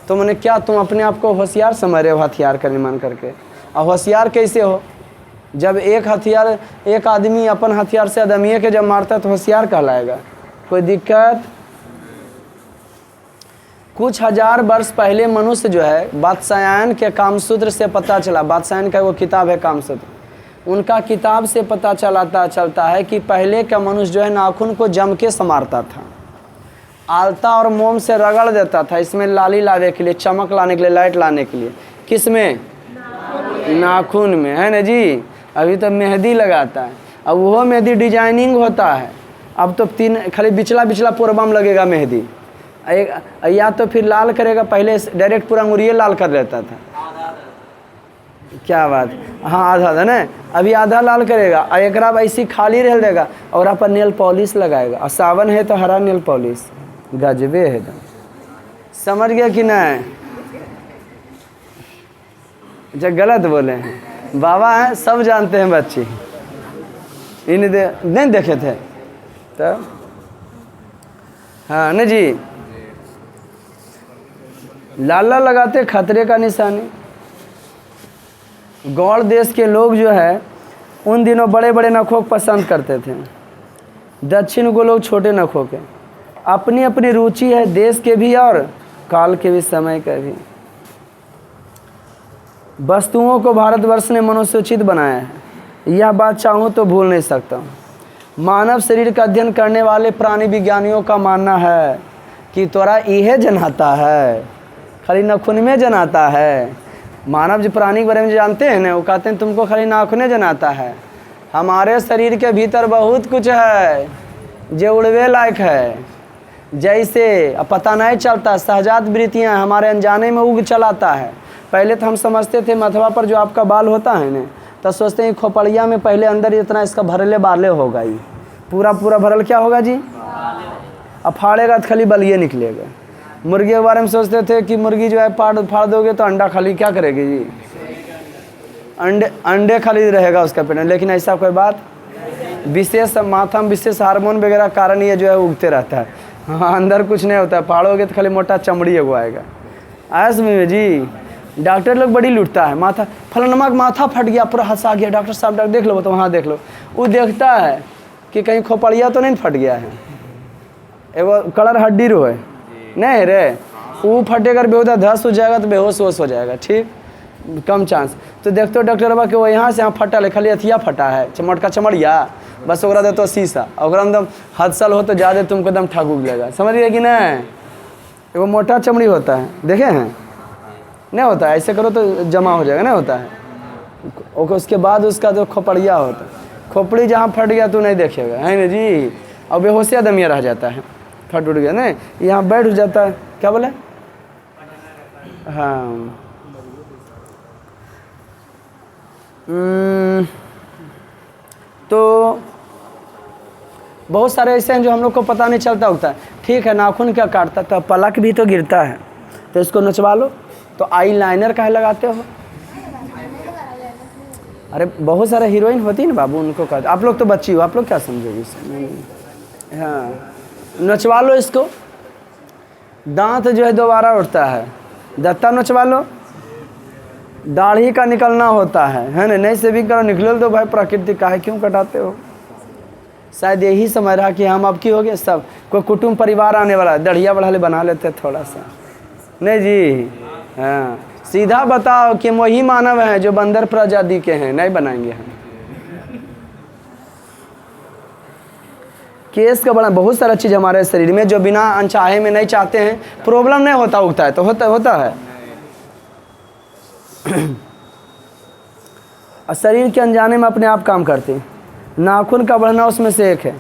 तो मैंने क्या तुम अपने आप को होशियार समझ रहे हो हथियार का निर्माण करके? और होशियार कैसे हो? जब एक आदमी अपन हथियार से आदमी के जब मारता है तो होशियार कहलाएगा। कोई दिक्कत? कुछ हजार वर्ष पहले मनुष्य जो है बादशाहन के कामसूत्र से पता चला, बादशाहन का वो किताब है कामसूत्र, उनका किताब से पता चलता है कि पहले का मनुष्य जो है नाखून को जम के संवारता था, आलता और मोम से रगड़ देता था, इसमें लाली लाने के लिए, चमक लाने के लिए, लाइट लाने के लिए। किस में? नाखून में, है ना जी। अभी तो मेहंदी लगाता है, अब वो मेहंदी डिजाइनिंग होता है। अब तो 3 खाली बिचला पूर्वम लगेगा मेहंदी, या तो फिर लाल करेगा, पहले डायरेक्ट पूरा अंगुरिये लाल कर लेता था। क्या बात, हाँ आधा ना, अभी आधा लाल करेगा और एक ऐसी खाली रह देगा, और आप नेल पॉलिश लगाएगा, और सावन है तो हरा नेल पॉलिश, गजबे है। समझ गया कि नहीं? जब गलत बोले हैं, बाबा हैं सब जानते हैं, बच्चे नहीं देखे थे तो हाँ न जी। लाला लगाते खतरे का निशानी। गौड़ देश के लोग जो है उन दिनों बड़े बड़े नखों को पसंद करते थे, दक्षिण को लोग छोटे नखों के। अपनी अपनी रुचि है देश के भी और काल के भी, समय का भी। वस्तुओं को भारतवर्ष ने मनुष्योचित बनाया है, यह बात चाहूँ तो भूल नहीं सकता। मानव शरीर का अध्ययन करने वाले प्राणी विज्ञानियों का मानना है कि त्वरा यह जनाता है, खाली नाखून में जनाता है। मानव जो प्राणी के बारे में जानते हैं ना, वो कहते हैं तुमको खाली नाखून जनाता है। हमारे शरीर के भीतर बहुत कुछ है जो उड़वे लायक है, जैसे अब पता नहीं चलता, सहजात वृत्तियाँ हमारे अनजाने में उग चलाता है। पहले तो हम समझते थे मथवा पर जो आपका बाल होता है ना, तो सोचते हैं खोपड़िया में पहले अंदर इतना इसका भरले बाले होगा, ही पूरा भरल क्या होगा जी, अब फाड़ेगा तो खाली बलिए निकलेगा। मुर्गी के बारे में सोचते थे कि मुर्गी जो है फाड़ दोगे तो अंडा खाली क्या करेगी जी, अंडे खाली रहेगा उसका पेट में। लेकिन ऐसा कोई बात, विशेष माथा में विशेष हार्मोन वगैरह कारण ये जो है उगते रहता है। हाँ, अंदर कुछ नहीं होता है, फाड़ोगे तो खाली मोटा चमड़ी एगो आएगा। ऐसा में जी डॉक्टर लोग बड़ी लूटता है, माथा फलानमा माथा फट गया, पूरा हंसा गया, डॉक्टर साहब देख लो, तो वहाँ देख लो, वो देखता है कि कहीं खोपड़िया तो नहीं फट गया है, एगो कलर हड्डी रो है नहीं रे, वो फटेगा बेहोदा धस हो जाएगा तो बेहोश हो जाएगा, ठीक, कम चांस। तो देखते हो डॉक्टर बाबा कि वो यहाँ से यहाँ फटा है, खाली अथिया फटा है, चमटका चमड़िया, बस ओकरा दे तो शीशा, ओकरा एकदम हदसल हो तो ज़्यादा तुमको एकदम ठग उग जाएगा। समझ गए कि नहीं? एगो मोटा चमड़ी होता है, देखे हैं नहीं होता है, ऐसे करो तो जमा हो जाएगा, नहीं होता है। उसके बाद उसका जो खोपड़िया होता है, खोपड़ी जहाँ फट गया तो नहीं देखेगा, है ना जी। और बेहोशिया दमिया रह जाता है, फट उठ गया नहीं, यहाँ बैठ जाता है, क्या बोले, हाँ। तो बहुत सारे ऐसे हैं जो हम लोग को पता नहीं चलता होता है। ठीक है, नाखून क्या काटता, तो पलक भी तो गिरता है, तो इसको नचवा लो। तो आई लाइनर काहे लगाते हो? अरे बहुत सारा हीरोइन होती है ना बाबू, उनको कहते, आप लोग तो बच्ची हो, आप लोग क्या समझोगे इसमें। हाँ, नचवा लो इसको, दांत जो है दोबारा उठता है, दत्ता नचवा लो, दाढ़ी का निकलना होता है ना, नहीं सेविंग करो, निकल दो भाई, प्रकृति का है, क्यों कटाते हो। शायद यही समझ रहा कि हम अब की हो गए सब, कोई कुटुंब परिवार आने वाला है, दाढ़िया बढ़ाले बना लेते थोड़ा सा, नहीं जी। हाँ, सीधा बताओ कि वही मानव हैं जो बंदर प्रजाति के हैं, नहीं बनाएंगे हम। केस का बड़ा बहुत सारा चीज़ हमारे शरीर में जो बिना अनचाहे में नहीं चाहते हैं, प्रॉब्लम नहीं होता, उगता है तो होता है। और शरीर के अनजाने में अपने आप काम करते हैं। नाखून का बढ़ना उसमें से एक है,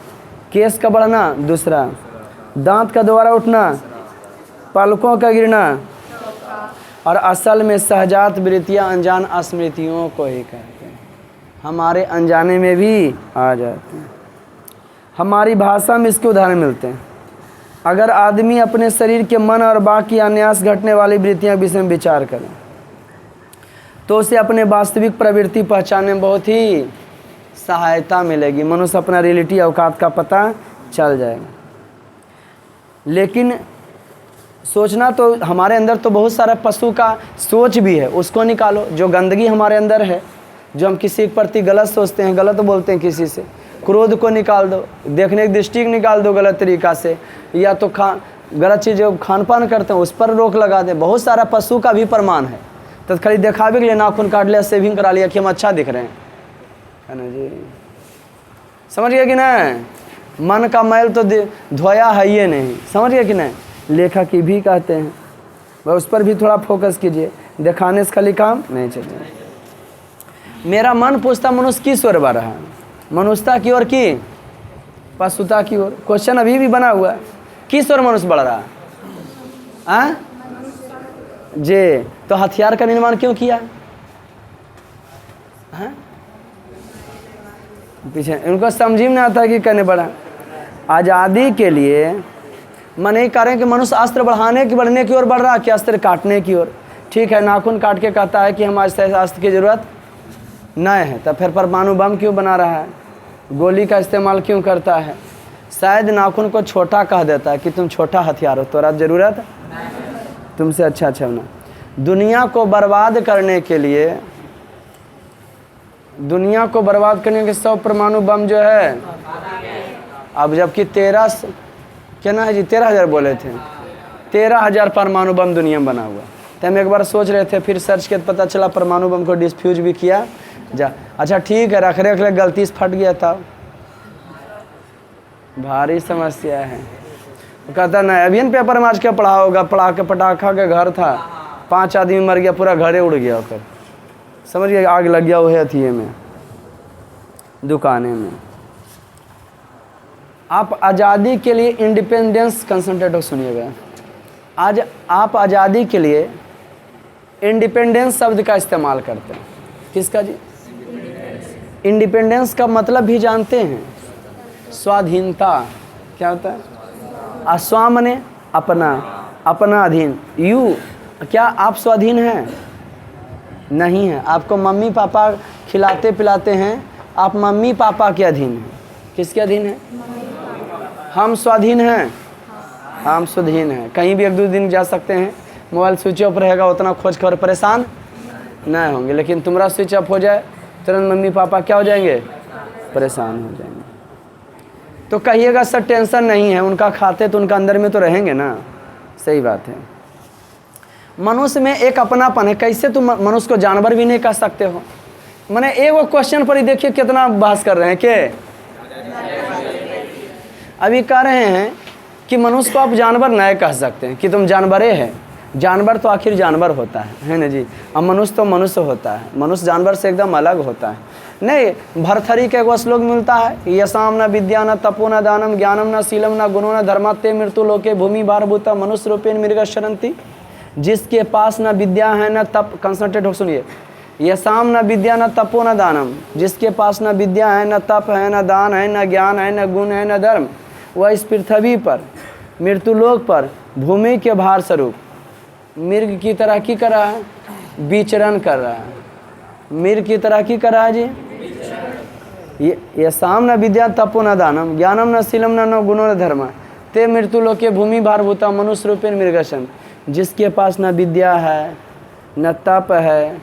केस का बढ़ना दूसरा, दांत का दोबारा उठना, पलकों का गिरना, और असल में सहजात वृत्तियाँ अनजान स्मृतियों को ही कहते हैं, हमारे अनजाने में भी आ जाते हैं। हमारी भाषा में इसके उदाहरण मिलते हैं। अगर आदमी अपने शरीर के मन और बाकी अन्यास घटने वाली वृत्तियाँ विषय में विचार करें तो उसे अपने वास्तविक प्रवृत्ति पहचानने में बहुत ही सहायता मिलेगी। मनुष्य अपना रियलिटी औकात का पता चल जाएगा। लेकिन सोचना तो हमारे अंदर तो बहुत सारा पशु का सोच भी है, उसको निकालो। जो गंदगी हमारे अंदर है, जो हम किसी के प्रति गलत सोचते हैं, गलत बोलते हैं किसी से, क्रोध को निकाल दो, देखने की दृष्टि को निकाल दो गलत तरीक़ा से, या तो गलत चीज़ जो खान पान करते हैं उस पर रोक लगा दे। बहुत सारा पशु का भी प्रमाण है। तो खाली दिखावे के लिए नाखून काट लिया, सेविंग करा लिया कि हम अच्छा दिख रहे हैं, है ना जी। समझ गए कि नहीं। मन का मैल तो धोया है ये नहीं, समझ गए कि नहीं। लेखक ही भी कहते हैं, वह उस पर भी थोड़ा फोकस कीजिए, दिखाने से खाली काम नहीं चलता। मेरा मन पूछता मनुष्य किस ओर बढ़ रहा है, मनुष्यता की ओर की पशुता की ओर। क्वेश्चन अभी भी बना हुआ है, किस ओर मनुष्य बढ़ रहा है जी। तो हथियार का निर्माण क्यों किया है? पीछे उनको समझ में नहीं आता कि करने पड़ा। आज़ादी के लिए मन यही कह रहे हैं कि मनुष्य अस्त्र बढ़ने की ओर बढ़ रहा है कि अस्त्र काटने की ओर। ठीक है, नाखून काट के कहता है कि हम आज से अस्त्र की ज़रूरत नहीं है, तब फिर परमाणु बम क्यों बना रहा है, गोली का इस्तेमाल क्यों करता है। शायद नाखून को छोटा कह देता है कि तुम छोटा हथियार हो, तोरा ज़रूरत तुमसे अच्छा होना। दुनिया को बर्बाद करने के लिए, दुनिया को बर्बाद करने के 100 परमाणु बम जो है, अब जबकि 13,000 बोले थे, 13,000 परमाणु बम दुनिया में बना हुआ। तो हम एक बार सोच रहे थे, फिर सर्च किया, पता चला परमाणु बम को डिस्फ्यूज भी किया जा। अच्छा ठीक है, रख रख गलती से फट गया था, भारी समस्या है। वो कहता नहीं, अभी इन पेपर में आज क्या पढ़ा होगा, पढ़ा के पटाखा के घर था, 5 आदमी मर गया, पूरा घरे उड़ गया होकर, समझ गया, आग लग गया वह अथिये में, दुकाने में। आप आज़ादी के लिए इंडिपेंडेंस कंसंट्रेट हो, सुनिएगा। आज आप आज़ादी के लिए इंडिपेंडेंस शब्द का इस्तेमाल करते हैं। किसका जी? इंडिपेंडेंस का मतलब भी जानते हैं, स्वाधीनता। क्या होता है? अस्वा मने अपना, अपना अधीन। यू, क्या आप स्वाधीन हैं? नहीं है। आपको मम्मी पापा खिलाते पिलाते हैं, आप मम्मी पापा के अधीन हैं। किसके अधीन हैं? हम स्वाधीन हैं, हम स्वाधीन हैं। कहीं भी 1-2 दिन जा सकते हैं, मोबाइल स्विच ऑफ रहेगा, उतना खोज कर परेशान नहीं होंगे। लेकिन तुम्हारा स्विच ऑफ हो जाए, तुरंत मम्मी पापा क्या हो जाएंगे? परेशान हो जाएंगे। तो कहिएगा सर टेंशन नहीं है, उनका खाते तो उनका अंदर में तो रहेंगे ना। सही बात है। मनुष्य में एक अपनापन है। कैसे तुम मनुष्य को जानवर भी नहीं कह सकते हो? मैंने एक वो क्वेश्चन पर ही देखिए कितना बहस कर रहे हैं कि अभी कह रहे हैं कि मनुष्य को आप जानवर नहीं कह सकते हैं, कि तुम जानवरे हैं। जानवर तो आखिर जानवर होता है ना जी। अब मनुष्य तो मनुष्य होता है, मनुष्य जानवर से एकदम अलग होता है। नहीं, भरथरी के एक श्लोक मिलता है, यशाम न विद्या न तपो न दानम ज्ञानम न शीलम न गुणो न धर्मा ते मृत्यु लोके भूमि भारभूता मनुष्य रूपेण मृग शरंती। जिसके पास न विद्या है न तप, कंसंट्रेट हो सुनिए, यशाम न विद्या न तपो न दानम, जिसके पास न विद्या है न तप है न दान है न ज्ञान है न गुण है न धर्म, वह इस पृथ्वी पर मृत्युलोक पर भूमि के भार स्वरूप मृग की तरह की कर रहा है, विचरण कर रहा है। मीर की तरक्की कर रहा है जी। ये साम न विद्या तपो न दानम ज्ञानम न शीलम न गुणो न धर्म ते मृत्यु लोके भूमि भारभूता मनुष्य रूपेण मृगशन। जिसके पास न विद्या है, न तप है,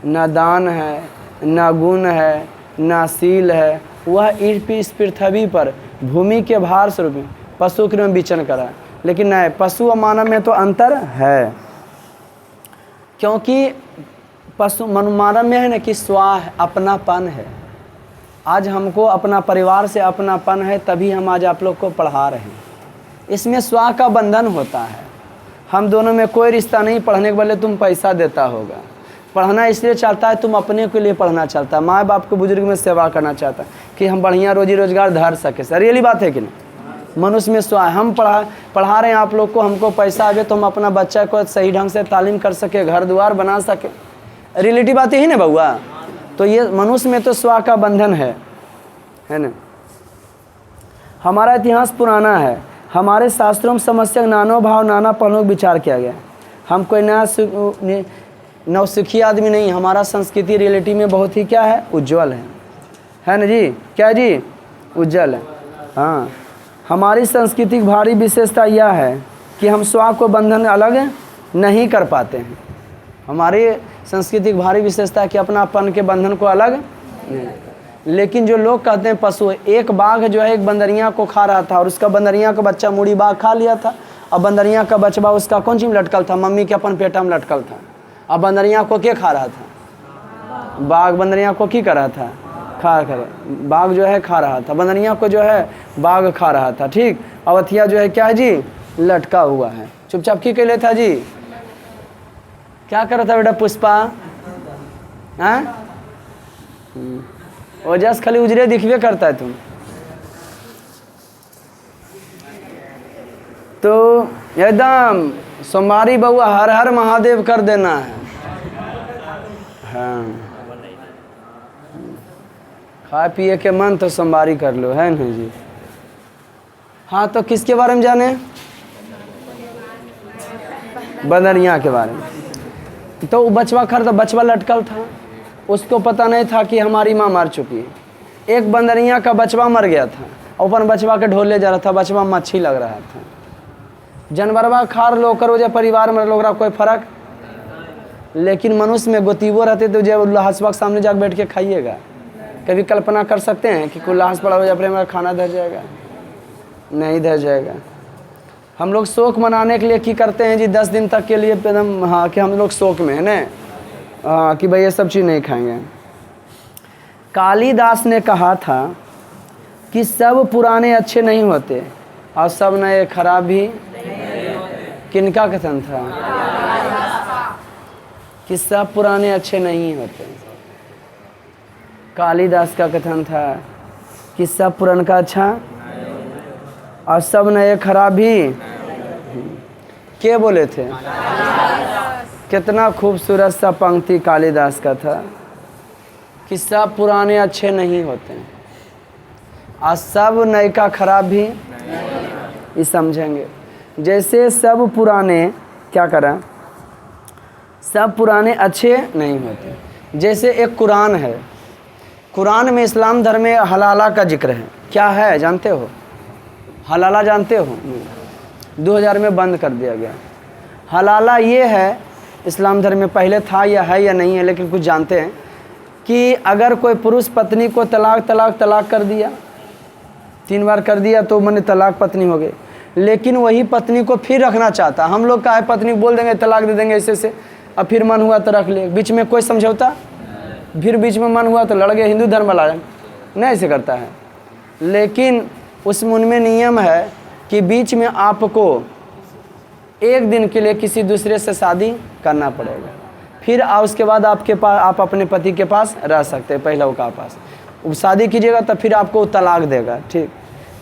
न दान है, न गुण है, न शील है, वह इस पृथ्वी पर भूमि के भार स्वरूप पशु के में विचरण करा। लेकिन नहीं, पशु और मानव में तो अंतर है, क्योंकि पशु मानव में है ना कि स्वाह अपनापन है। आज हमको अपना परिवार से अपनापन है, तभी हम आज आप लोग को पढ़ा रहे हैं। इसमें स्वाह का बंधन होता है। हम दोनों में कोई रिश्ता नहीं, पढ़ने के बदले तुम पैसा देता होगा। पढ़ना इसलिए चाहता है, तुम अपने के लिए पढ़ना चाहता है, माँ बाप को बुजुर्ग में सेवा करना चाहता है कि हम बढ़िया रोजी रोजगार धर सके। सर ये बात है कि नहीं? मनुष्य में स्वाह, हम पढ़ा रहे हैं आप लोग को, हमको पैसा आवे तो हम अपना बच्चा को सही ढंग से तालीम कर सके, घर द्वार बना सके। रियलिटी बात यही ना बउआ। तो ये मनुष्य में तो स्वाह का बंधन है ना। हमारा इतिहास पुराना है, हमारे शास्त्रों में समस्या नानो भाव नाना पहलुओं का विचार किया गया। हम कोई नया नवसिखी आदमी नहीं। हमारा संस्कृति रियलिटी में बहुत ही क्या है, उज्जवल है ना जी। क्या जी? उज्जवल है। हाँ, हमारी संस्कृति की भारी विशेषता यह है कि हम स्वाह को बंधन अलग नहीं कर पाते हैं। हमारी संस्कृति की भारी विशेषता है कि अपनापन के बंधन को अलग नहीं। लेकिन जो लोग कहते हैं पशु, एक बाघ जो है एक बंदरिया को खा रहा था और उसका बंदरिया का बच्चा मुड़ी बाघ खा लिया था। अब बंदरिया का बचवा उसका कौन चीज में लटकल था? मम्मी के अपन पेटा में लटकल था। अब बंदरिया को क्या खा रहा था? बाघ बंदरिया को क्या कर रहा था? बाघ जो है खा रहा था, बंदरिया को जो है बाघ खा रहा था। ठीक, अवथिया जो है क्या है जी? लटका हुआ है। चुपचाप की कहले था जी? क्या कर रहा था बेटा पुष्पा? हाँ, वजह खाली उजरे दिखवे करता है तुम। तो एकदम सोमवारी बउआ हर हर महादेव कर देना है। हाँ, खा पिए के मन तो सोमवारी कर लो, है ना जी। हाँ, तो किसके बारे में जाने? बंदरिया के बारे में। तो बचवा खर, तो बचवा लटकल था, उसको पता नहीं था कि हमारी माँ मर चुकी है। एक बंदरिया का बचवा मर गया था, अपन बचवा के ढोल ले जा रहा था, बचवा मच्छी लग रहा था। जानवरवा खार लोकर वजह परिवार में लोग कोई फर्क। लेकिन मनुष्य में गोतीबो रहते तो जब उल्लाहसबा के सामने जाकर बैठ के खाइएगा। कभी कल्पना कर सकते हैं कि उल्लास पड़ा हो जाए प्रेम खाना धर जाएगा? नहीं धर जाएगा। हम लोग शोक मनाने के लिए क्या करते हैं जी? 10 दिन तक के लिए एकदम, हाँ, कि हम लोग शोक में है ना, हाँ, कि भाई ये सब चीज़ नहीं खाएंगे। कालिदास ने कहा था कि सब पुराने अच्छे नहीं होते और सब नए खराब भी। किनका कथन था? कि सब पुराने अच्छे नहीं होते। कालिदास का कथन था कि सब पुराना अच्छा और सब नए खराब भी। के बोले थे? कितना खूबसूरत सा पंक्ति कालिदास का था कि सब पुराने अच्छे नहीं होते और सब नए का खराब भी। ये समझेंगे। जैसे सब पुराने क्या करा, सब पुराने अच्छे नहीं होते। जैसे एक कुरान है, कुरान में इस्लाम धर्म में हलाला का जिक्र है। क्या है जानते हो? हलाला जानते हो? 2000 में बंद कर दिया गया। हलाला ये है, इस्लाम धर्म में पहले था या है या नहीं है, लेकिन कुछ जानते हैं कि अगर कोई पुरुष पत्नी को तलाक कर दिया, 3 बार कर दिया तो मैंने तलाक पत्नी हो गई, लेकिन वही पत्नी को फिर रखना चाहता। हम लोग का है पत्नी बोल देंगे तलाक दे देंगे ऐसे से, अब फिर मन हुआ तो रख ले, बीच में कोई समझौता, फिर बीच में मन हुआ तो लड़ गए। हिंदू धर्म वाला नहीं ऐसे करता है, लेकिन उनमें नियम है कि बीच में आपको 1 दिन के लिए किसी दूसरे से शादी करना पड़ेगा, फिर उसके बाद आपके पास आप अपने पति के पास रह सकते हैं। पहला का पास शादी कीजिएगा तो फिर आपको तलाक देगा। ठीक,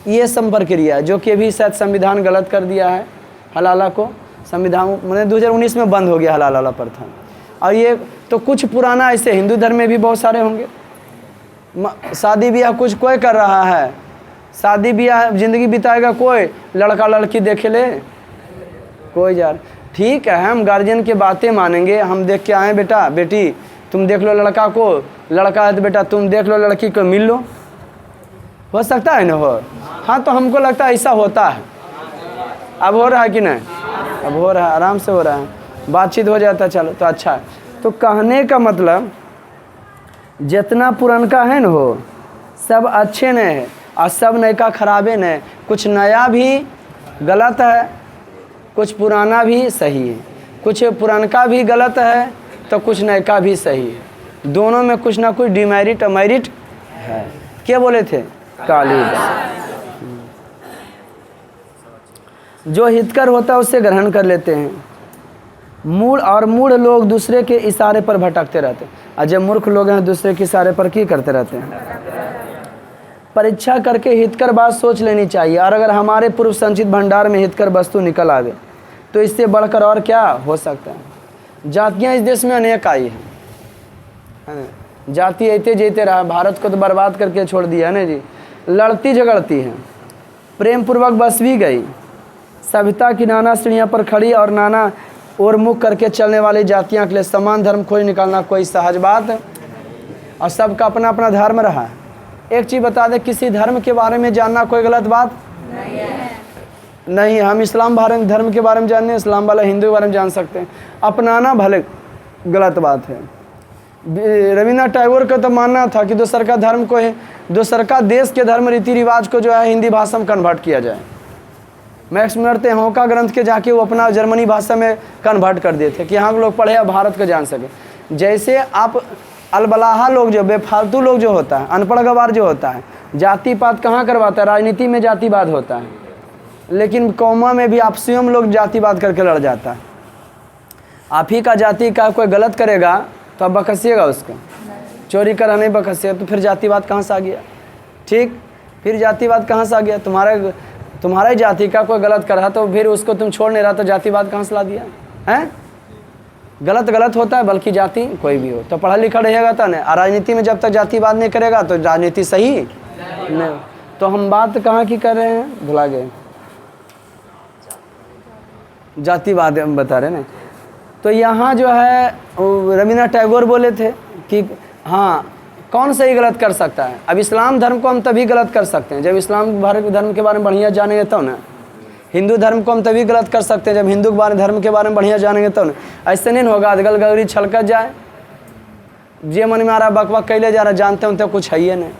ये संपर्क क्रिया है जो कि अभी शायद संविधान गलत कर दिया है। हलाला को संविधान मतलब 2019 में बंद हो गया हलाला प्रथा। और ये तो कुछ पुराना ऐसे हिंदू धर्म में भी बहुत सारे होंगे। शादी ब्याह कुछ कोई कर रहा है, शादी ब्याह जिंदगी बिताएगा कोई, लड़का लड़की देखे ले कोई यार। ठीक है, हम गार्जियन की बातें मानेंगे, हम देख के आए बेटा बेटी तुम देख लो लड़का को, लड़का है तो बेटा तुम देख लो लड़की को, मिल लो, हो सकता है ना हो? हाँ, तो हमको लगता है ऐसा होता है। अब हो रहा है कि नहीं? अब हो रहा है, आराम से हो रहा है, बातचीत हो जाता है, चलो तो अच्छा है। तो कहने का मतलब जितना पुरनका है ना हो सब अच्छे नहीं है और सब नयका खराबे नहीं, कुछ नया भी गलत है, कुछ पुराना भी सही है, कुछ पुरनका भी गलत है तो कुछ नयका भी सही है, दोनों में कुछ ना कुछ डिमेरिट और मेरिट है। क्या बोले थे? काली जो हितकर होता है उससे ग्रहण कर लेते हैं। मूढ़ लोग दूसरे के इशारे पर भटकते रहते हैं, और जब मूर्ख लोग हैं दूसरे के इशारे पर की करते रहते हैं। परीक्षा करके हितकर बात सोच लेनी चाहिए, और अगर हमारे पूर्व संचित भंडार में हितकर वस्तु निकल आवे तो इससे बढ़कर और क्या हो सकता है। जातियाँ इस देश में अनेक आई हैं, जाति ऐते जेते रहा, भारत को तो बर्बाद करके छोड़ दिया है ना जी। लड़ती झगड़ती हैं, प्रेम पूर्वक बस भी गई, सभ्यता की नाना श्रेणियों पर खड़ी और नाना और मुख करके चलने वाली जातियां के लिए समान धर्म खोज निकालना कोई सहज बात है, और सबका अपना अपना धर्म रहा है। एक चीज़ बता दें, किसी धर्म के बारे में जानना कोई गलत बात नहीं है। नहीं, हम इस्लाम धर्म के बारे में जानते हैं, इस्लाम वाला हिंदू के बारे में जान सकते हैं, अपनाना भले गलत बात है। रविन्द्रनाथ टैगोर का तो मानना था कि दूसर का धर्म को है, दूसर का देश के धर्म रीति रिवाज को जो है हिंदी भाषा में कन्वर्ट किया जाए। मैक्स मुनर होका ग्रंथ के जाके वो अपना जर्मनी भाषा में कन्वर्ट कर दिए थे कि यहाँ लोग पढ़े और भारत को जान सके। जैसे आप अलबलाहा लोग जो बेफालतू लोग जो होता है, अनपढ़ गवार जो होता है, जाति पात कहाँ करवाता है? राजनीति में जातिवाद होता है, लेकिन कौमा में भी आपसियों में लोग जातिवाद करके लड़ जाता है। आप ही का जाति का कोई गलत करेगा तो आप बकसिएगा उसको, चोरी करा नहीं बकसिएगा, तो फिर जातिवाद कहाँ से आ गया? ठीक, फिर जातिवाद कहाँ से आ गया? तुम्हारा ही जाति का कोई गलत करा तो फिर उसको तुम छोड़ नहीं रहा, तो जातिवाद कहाँ से ला दिया है? गलत होता है, बल्कि जाति कोई भी हो तो पढ़ा लिखा रहेगा तो नहीं। और राजनीति में जब तक जातिवाद नहीं करेगा तो राजनीति सही नहीं। तो हम बात कहाँ की कर रहे हैं, भुला गए, जातिवाद हम बता रहे हैं। तो यहाँ जो है रविन्द्रनाथ टैगोर बोले थे कि हाँ, कौन सही गलत कर सकता है? अब इस्लाम धर्म को हम तभी गलत कर सकते हैं जब इस्लाम धर्म के बारे में बढ़िया जानेंगे तो ना। हिंदू धर्म को हम तभी गलत कर सकते हैं जब हिंदू के धर्म के बारे में बढ़िया जानेंगे तो ना। ऐसे नहीं होगा, अदगल गौरी छलकत जाए, जे मन में आ रहा बकबक कैले जा रहा, जानते हैं तो कुछ है ही नहीं,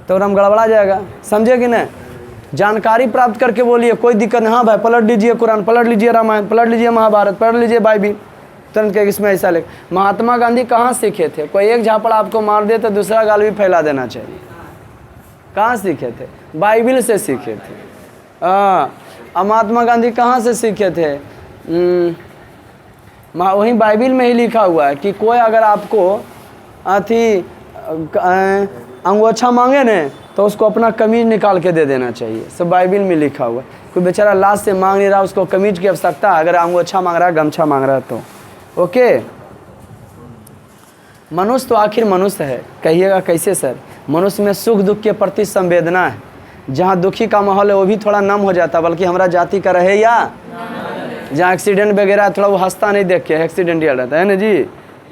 तो हम गड़बड़ा जाएगा, समझे कि नहीं? जानकारी प्राप्त करके बोलिए, कोई दिक्कत नहीं। हाँ भाई, पलट लीजिए कुरान, पलट लीजिए रामायण, पलट लीजिए महाभारत, पढ़ लीजिए बाइबिल, तुरंत के इसमें ऐसा लिख। महात्मा गांधी कहाँ सीखे थे? कोई एक झापड़ आपको मार दे तो दूसरा गाल भी फैला देना चाहिए। कहाँ सीखे थे? बाइबिल से सीखे थे। महात्मा गांधी कहाँ से सीखे थे? वहीं बाइबिल में ही लिखा हुआ है कि कोई अगर आपको अंगोछा मांगे न तो उसको अपना कमीज निकाल के दे देना चाहिए। सब बाइबिल में लिखा हुआ है। कोई बेचारा लाश से मांग नहीं रहा, उसको कमीज की आवश्यकता है, अगर अंगोछा मांग रहा है, गमछा मांग रहा है तो ओके। मनुष्य तो आखिर मनुष्य है, कहिएगा कैसे सर? मनुष्य में सुख दुख के प्रति संवेदना है। जहाँ दुखी का माहौल है वो भी थोड़ा नम हो जाता, बल्कि हमारा जाति का रहे या जहाँ एक्सीडेंट वगैरह थोड़ा वो हंसता नहीं देख के, एक्सीडेंट याद रहता है ना जी।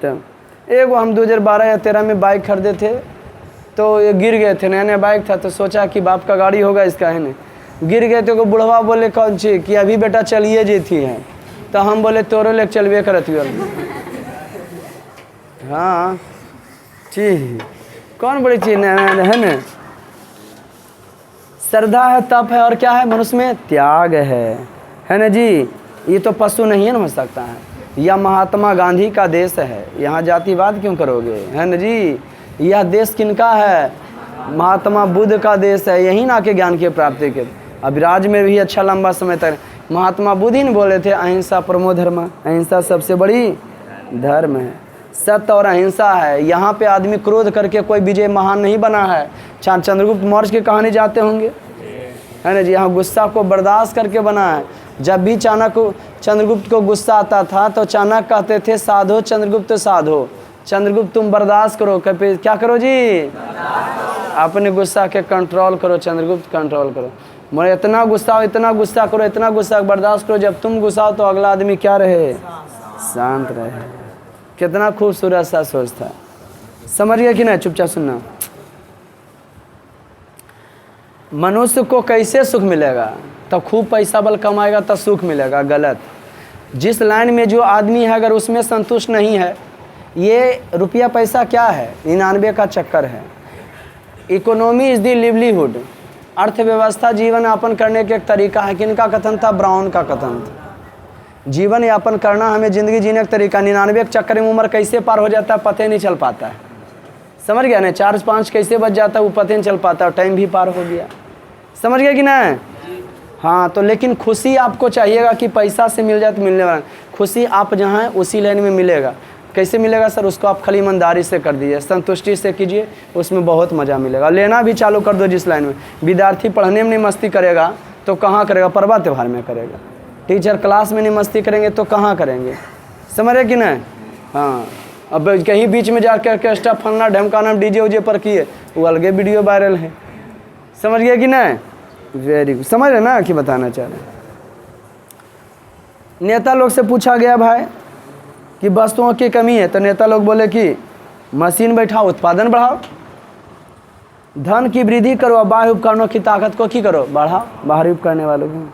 तो एक हम 2012 या 13 में बाइक खरीदे थे, तो ये गिर गए थे, नया नया बाइक था, तो सोचा कि बाप का गाड़ी होगा इसका, है ना। गिर गए तो बुढ़वा बोले कौन ची कि अभी बेटा चलिए जीती है, तो हम बोले तोरो ले चलवे करती हो। हाँ ठीक, कौन बड़ी चीज है ना। श्रद्धा है, तप है, और क्या है? मनुष्य में त्याग है ना जी। ये तो पशु नहीं हो सकता है। यह महात्मा गांधी का देश है, यहाँ जातिवाद क्यों करोगे, है ना जी। यह देश किनका है? महात्मा बुद्ध का देश है, यही ना के ज्ञान की प्राप्ति के। अब राज में भी अच्छा लंबा समय तक महात्मा बुद्ध ही ने बोले थे, अहिंसा परमो धर्म, अहिंसा सबसे बड़ी धर्म है। सत्य और अहिंसा है। यहाँ पे आदमी क्रोध करके कोई विजय महान नहीं बना है। चंद्रगुप्त मौर्य की कहानी जानते होंगे, है ना जी। यहाँ गुस्सा को बर्दाश्त करके बना है। जब भी चंद्रगुप्त को गुस्सा आता था तो चाणक्य कहते थे, साधो चंद्रगुप्त साधो, चंद्रगुप्त तुम बर्दाश्त करो। क्या करो जी? अपने गुस्सा के कंट्रोल करो, चंद्रगुप्त कंट्रोल करो। मोरे इतना गुस्सा हो, इतना गुस्सा करो, इतना गुस्सा बर्दाश्त करो। जब तुम गुस्सा हो तो अगला आदमी क्या रहे? शांत रहे। कितना खूबसूरत सा सोच था। समझ गए कि नहीं? चुपचाप सुनना। मनुष्य को कैसे सुख मिलेगा? तब खूब पैसा बल कमाएगा तब सुख मिलेगा। गलत। जिस लाइन में जो आदमी है अगर उसमें संतुष्ट नहीं है, ये रुपया पैसा क्या है? 99 का चक्कर है। Economy is the livelihood. अर्थव्यवस्था जीवन यापन करने के एक तरीका है। किनका कथन था? ब्राउन का कथन था। जीवन यापन करना, हमें ज़िंदगी जीने का तरीका। 99 के चक्कर में उम्र कैसे पार हो जाता है पता ही नहीं चल पाता है। समझ गया ना? 4-5 कैसे बच जाता है वो पता ही नहीं चल पाता है। टाइम भी पार हो गया। समझ गया कि नहीं? हाँ, तो लेकिन खुशी आपको चाहिएगा कि पैसा से मिल जाए तो मिलने वाला। खुशी आप जहाँ हैं उसी लाइन में मिलेगा। कैसे मिलेगा सर? उसको आप खाली ईमानदारी से कर दीजिए, संतुष्टि से कीजिए, उसमें बहुत मज़ा मिलेगा। लेना भी चालू कर दो जिस लाइन में। विद्यार्थी पढ़ने में नहीं मस्ती करेगा तो कहाँ करेगा? पर्व त्योहार में करेगा। टीचर क्लास में नहीं मस्ती करेंगे तो कहाँ करेंगे? समझ रहे कि नहीं? हाँ, अब कहीं बीच में जाकर ऑर्केस्ट्रा फलना ढमकाना डीजे उजे पर किए, वो अलगे वीडियो वायरल है। समझ गए कि नहीं? Very good. समझ रहे ना कि बताना चाह रहे? नेता लोग से पूछा गया भाई कि वस्तुओं की कमी है, तो नेता लोग बोले कि मशीन बैठाओ, उत्पादन बढ़ाओ, धन की वृद्धि करो, बाह्य उपकरणों की ताकत को की करो, बढ़ाओ, बाहरी उपकरण वालों को।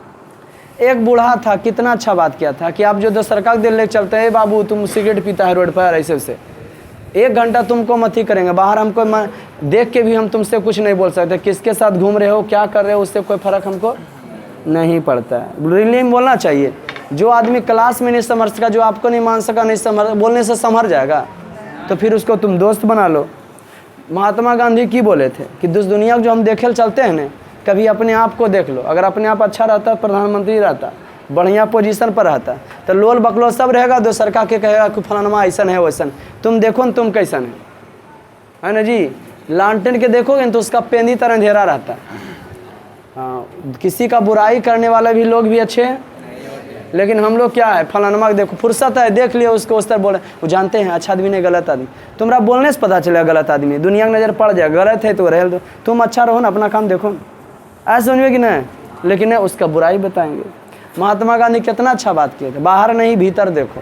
एक बूढ़ा था, कितना अच्छा बात किया था कि आप जो सरकार दिल लेके चलते हैं, बाबू तुम सिगरेट पीता है रोड पर ऐसे से 1 घंटा तुमको मत ही करेंगे, बाहर हमको देख के भी हम तुमसे कुछ नहीं बोल सकते, किसके साथ घूम रहे हो, क्या कर रहे हो, उससे कोई फ़र्क हमको नहीं पड़ता है। रियली बोलना चाहिए। जो आदमी क्लास में नहीं समझ सका, जो आपको नहीं मान सका, नहीं समझ, बोलने से संभर जाएगा, तो फिर उसको तुम दोस्त बना लो। महात्मा गांधी की बोले थे कि दुनिया जो हम देखे चलते हैं ना, कभी अपने आप को देख लो। अगर अपने आप अच्छा रहता, प्रधानमंत्री रहता, बढ़िया पोजीशन पर रहता, तो लोल बकलो सब रहेगा, दो सरकार के कहेगा कि फलानमा ऐसा है वैसन। तुम देखो न तुम कैसन है ना जी? लालटेन के देखोगे तो उसका पेंदी तरह अंधेरा रहता। हाँ, किसी का बुराई करने वाला भी लोग भी अच्छे हैं, लेकिन हम लोग क्या है, फलानमा देखो फुर्सत है, देख लिया उसको उस तरह बोले, वो जानते हैं अच्छा आदमी नहीं गलत आदमी। तुम्हारा बोलने से पता चलेगा गलत आदमी, दुनिया की नज़र पड़ जाए, गलत है तो रह दो, तुम अच्छा रहो ना, अपना काम देखो, ऐसा समझिए कि नहीं? लेकिन नहीं, उसका बुराई बताएंगे। महात्मा गांधी कितना अच्छा बात किए थे, बाहर नहीं भीतर देखो,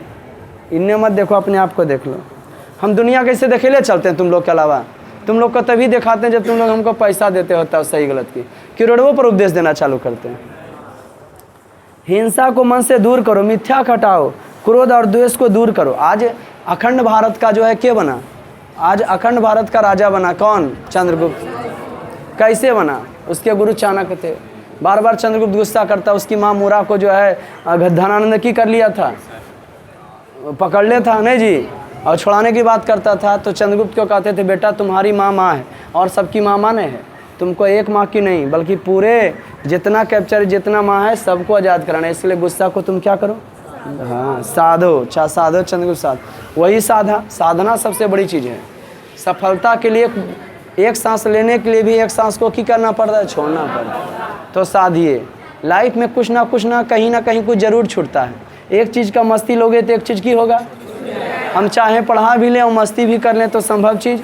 इन्हें मत देखो, अपने आप को देख लो। हम दुनिया कैसे देखेले चलते हैं तुम लोग के अलावा? तुम लोग को तभी दिखाते हैं जब तुम लोग हमको पैसा देते होता है सही गलत की, कि रोडों पर उपदेश देना चालू करते हैं। हिंसा को मन से दूर करो, मिथ्या हटाओ, क्रोध और द्वेष को दूर करो। आज अखंड भारत का जो है क्या बना? आज अखंड भारत का राजा बना कौन? चंद्रगुप्त। कैसे बना? उसके गुरु चाणक्य थे। बार बार चंद्रगुप्त गुस्सा करता, उसकी माँ मूरा को जो है धनानंद की कर लिया था, पकड़ ले था नहीं जी, और छुड़ाने की बात करता था। तो चंद्रगुप्त को कहते थे, बेटा तुम्हारी माँ माँ है और सबकी माँ माने है, तुमको एक माँ की नहीं बल्कि पूरे जितना कैप्चर जितना माँ है सबको आज़ाद कराना है। इसलिए गुस्सा को तुम क्या करो? हाँ, साधो, साधो चंद्रगुप्त साध, वही साधना सबसे बड़ी चीज़ है। सफलता के लिए एक सांस लेने के लिए भी एक सांस को क्या करना पड़ता है? छोड़ना पड़ता है। तो साधिए। लाइफ में कुछ ना कहीं कुछ जरूर छूटता है। एक चीज़ का मस्ती लोगे तो एक चीज़ की होगा। हम चाहें पढ़ा भी लें और मस्ती भी कर लें तो संभव चीज़,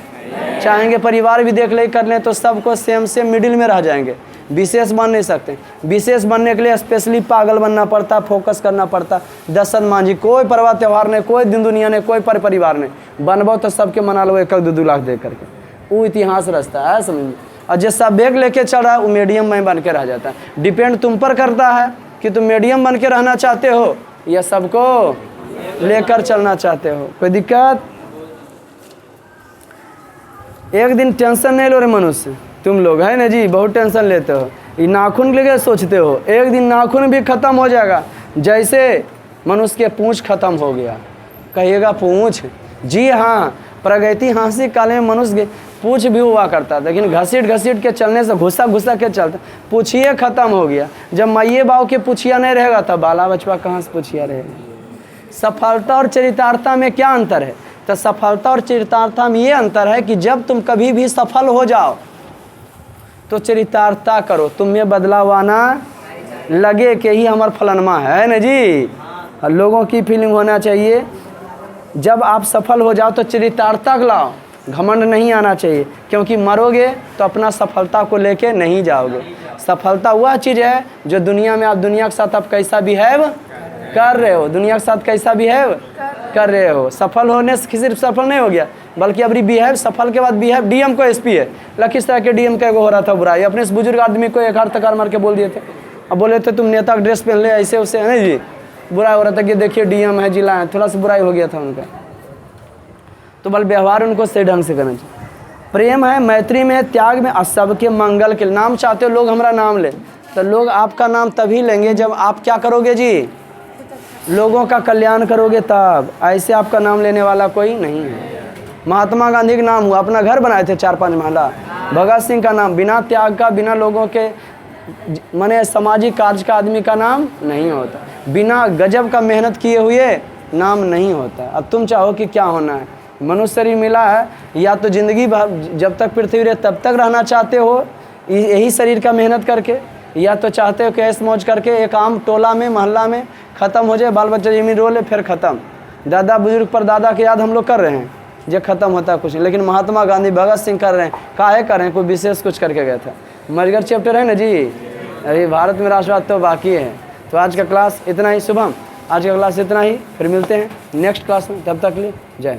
चाहेंगे परिवार भी देख ले कर लें तो सबको सेम मिडिल में रह जाएंगे, विशेष बन नहीं सकते। विशेष बनने के लिए स्पेशली पागल बनना पड़ता, फोकस करना पड़ता। दर्शन मांझी, कोई पर्व त्यौहार नहीं, कोई दिन दुनिया नहीं, कोई परिवार नहीं, बनबो तो सबके मना लो 1-2 लाख दे करके, वो इतिहास रचता है समझ। और जो सब बैग लेके चल रहा है वो मीडियम में बन के रह जाता है। डिपेंड तुम पर करता है कि तुम मीडियम बन के रहना चाहते हो या सबको लेकर चलना चाहते हो। कोई दिक्कत? एक दिन टेंशन नहीं लो रे मनुष्य, तुम लोग है ना जी, बहुत टेंशन लेते हो, ये नाखून लेके सोचते हो, एक दिन नाखून भी ख़त्म हो जाएगा। जैसे मनुष्य के पूँछ खत्म हो गया, कहिएगा पूँछ? जी हाँ, प्रागैतिहासिक काल में मनुष्य के पूँछ भी हुआ करता था, लेकिन घसीट के चलने से घुसा के चलता, पूछिए ख़त्म हो गया। जब माइए बाव के पूछिया नहीं रहेगा तब बाला बचवा कहाँ से पूछिया रहेगा। सफलता और चरितार्थता में क्या अंतर है? तो सफलता और चरितार्थता में ये अंतर है कि जब तुम कभी भी सफल हो जाओ तो चरितार्थता करो, तुम में बदलाव आना लगे कि ही हमार फलनमा है ना जी। लोगों की फीलिंग होना चाहिए, जब आप सफल हो जाओ तो चरितार्थता लाओ, घमंड नहीं आना चाहिए, क्योंकि मरोगे तो अपना सफलता को लेके नहीं जाओगे। सफलता वह चीज़ है जो दुनिया में आप दुनिया के साथ आप कैसा बिहेव कर रहे हो, दुनिया के साथ कैसा बिहेव कर रहे हो। सफल होने से सिर्फ सफल नहीं हो गया, बल्कि अभी बिहेव, सफल के बाद बिहेव, डीएम को एसपी है। लखीसराय के डीएम का हो रहा था बुराई, अपने इस बुजुर्ग आदमी को एक हाथ तकार मार के बोल दिए थे। अब बोले थे तुम नेता का ड्रेस पहन ले, ऐसे उसे, है नहीं जी, बुराई हो रहा था कि देखिए डीएम है, जिला है, थोड़ा सा बुराई हो गया था उनका। तो बल व्यवहार उनको सही ढंग से करना चाहिए। प्रेम है, मैत्री में, त्याग में, और सबके मंगल के नाम चाहते हो लोग हमारा नाम ले, तो लोग आपका नाम तभी लेंगे जब आप क्या करोगे जी, लोगों का कल्याण करोगे तब। ऐसे आपका नाम लेने वाला कोई नहीं है। महात्मा गांधी का नाम हुआ, अपना घर बनाए थे 4-5 महला। भगत सिंह का नाम बिना त्याग का, बिना लोगों के माने सामाजिक कार्य का आदमी का नाम नहीं होता। बिना गजब का मेहनत किए हुए नाम नहीं होता। अब तुम चाहो कि क्या होना है, मनुष्य शरीर मिला है, या तो ज़िंदगी भर जब तक पृथ्वी रहे तब तक रहना चाहते हो यही शरीर का मेहनत करके, या तो चाहते हो कि ऐश मौज करके एक आम टोला में महल्ला में ख़त्म हो जाए, बाल बच्चा जमीन रोले फिर ख़त्म। दादा बुजुर्ग पर दादा की याद हम लोग कर रहे हैं, जो ख़त्म होता है कुछ नहीं। लेकिन महात्मा गांधी, भगत सिंह कर रहे हैं, काहे कर रहे हैं, कोई विशेष कुछ करके गया था। मजगर चैप्टर है ना जी, अभी भारत में राष्ट्रवाद तो बाकी है। तो आज का क्लास इतना ही। शुभम, आज का क्लास इतना ही, फिर मिलते हैं नेक्स्ट क्लास में, तब तक लिए जय हिंद।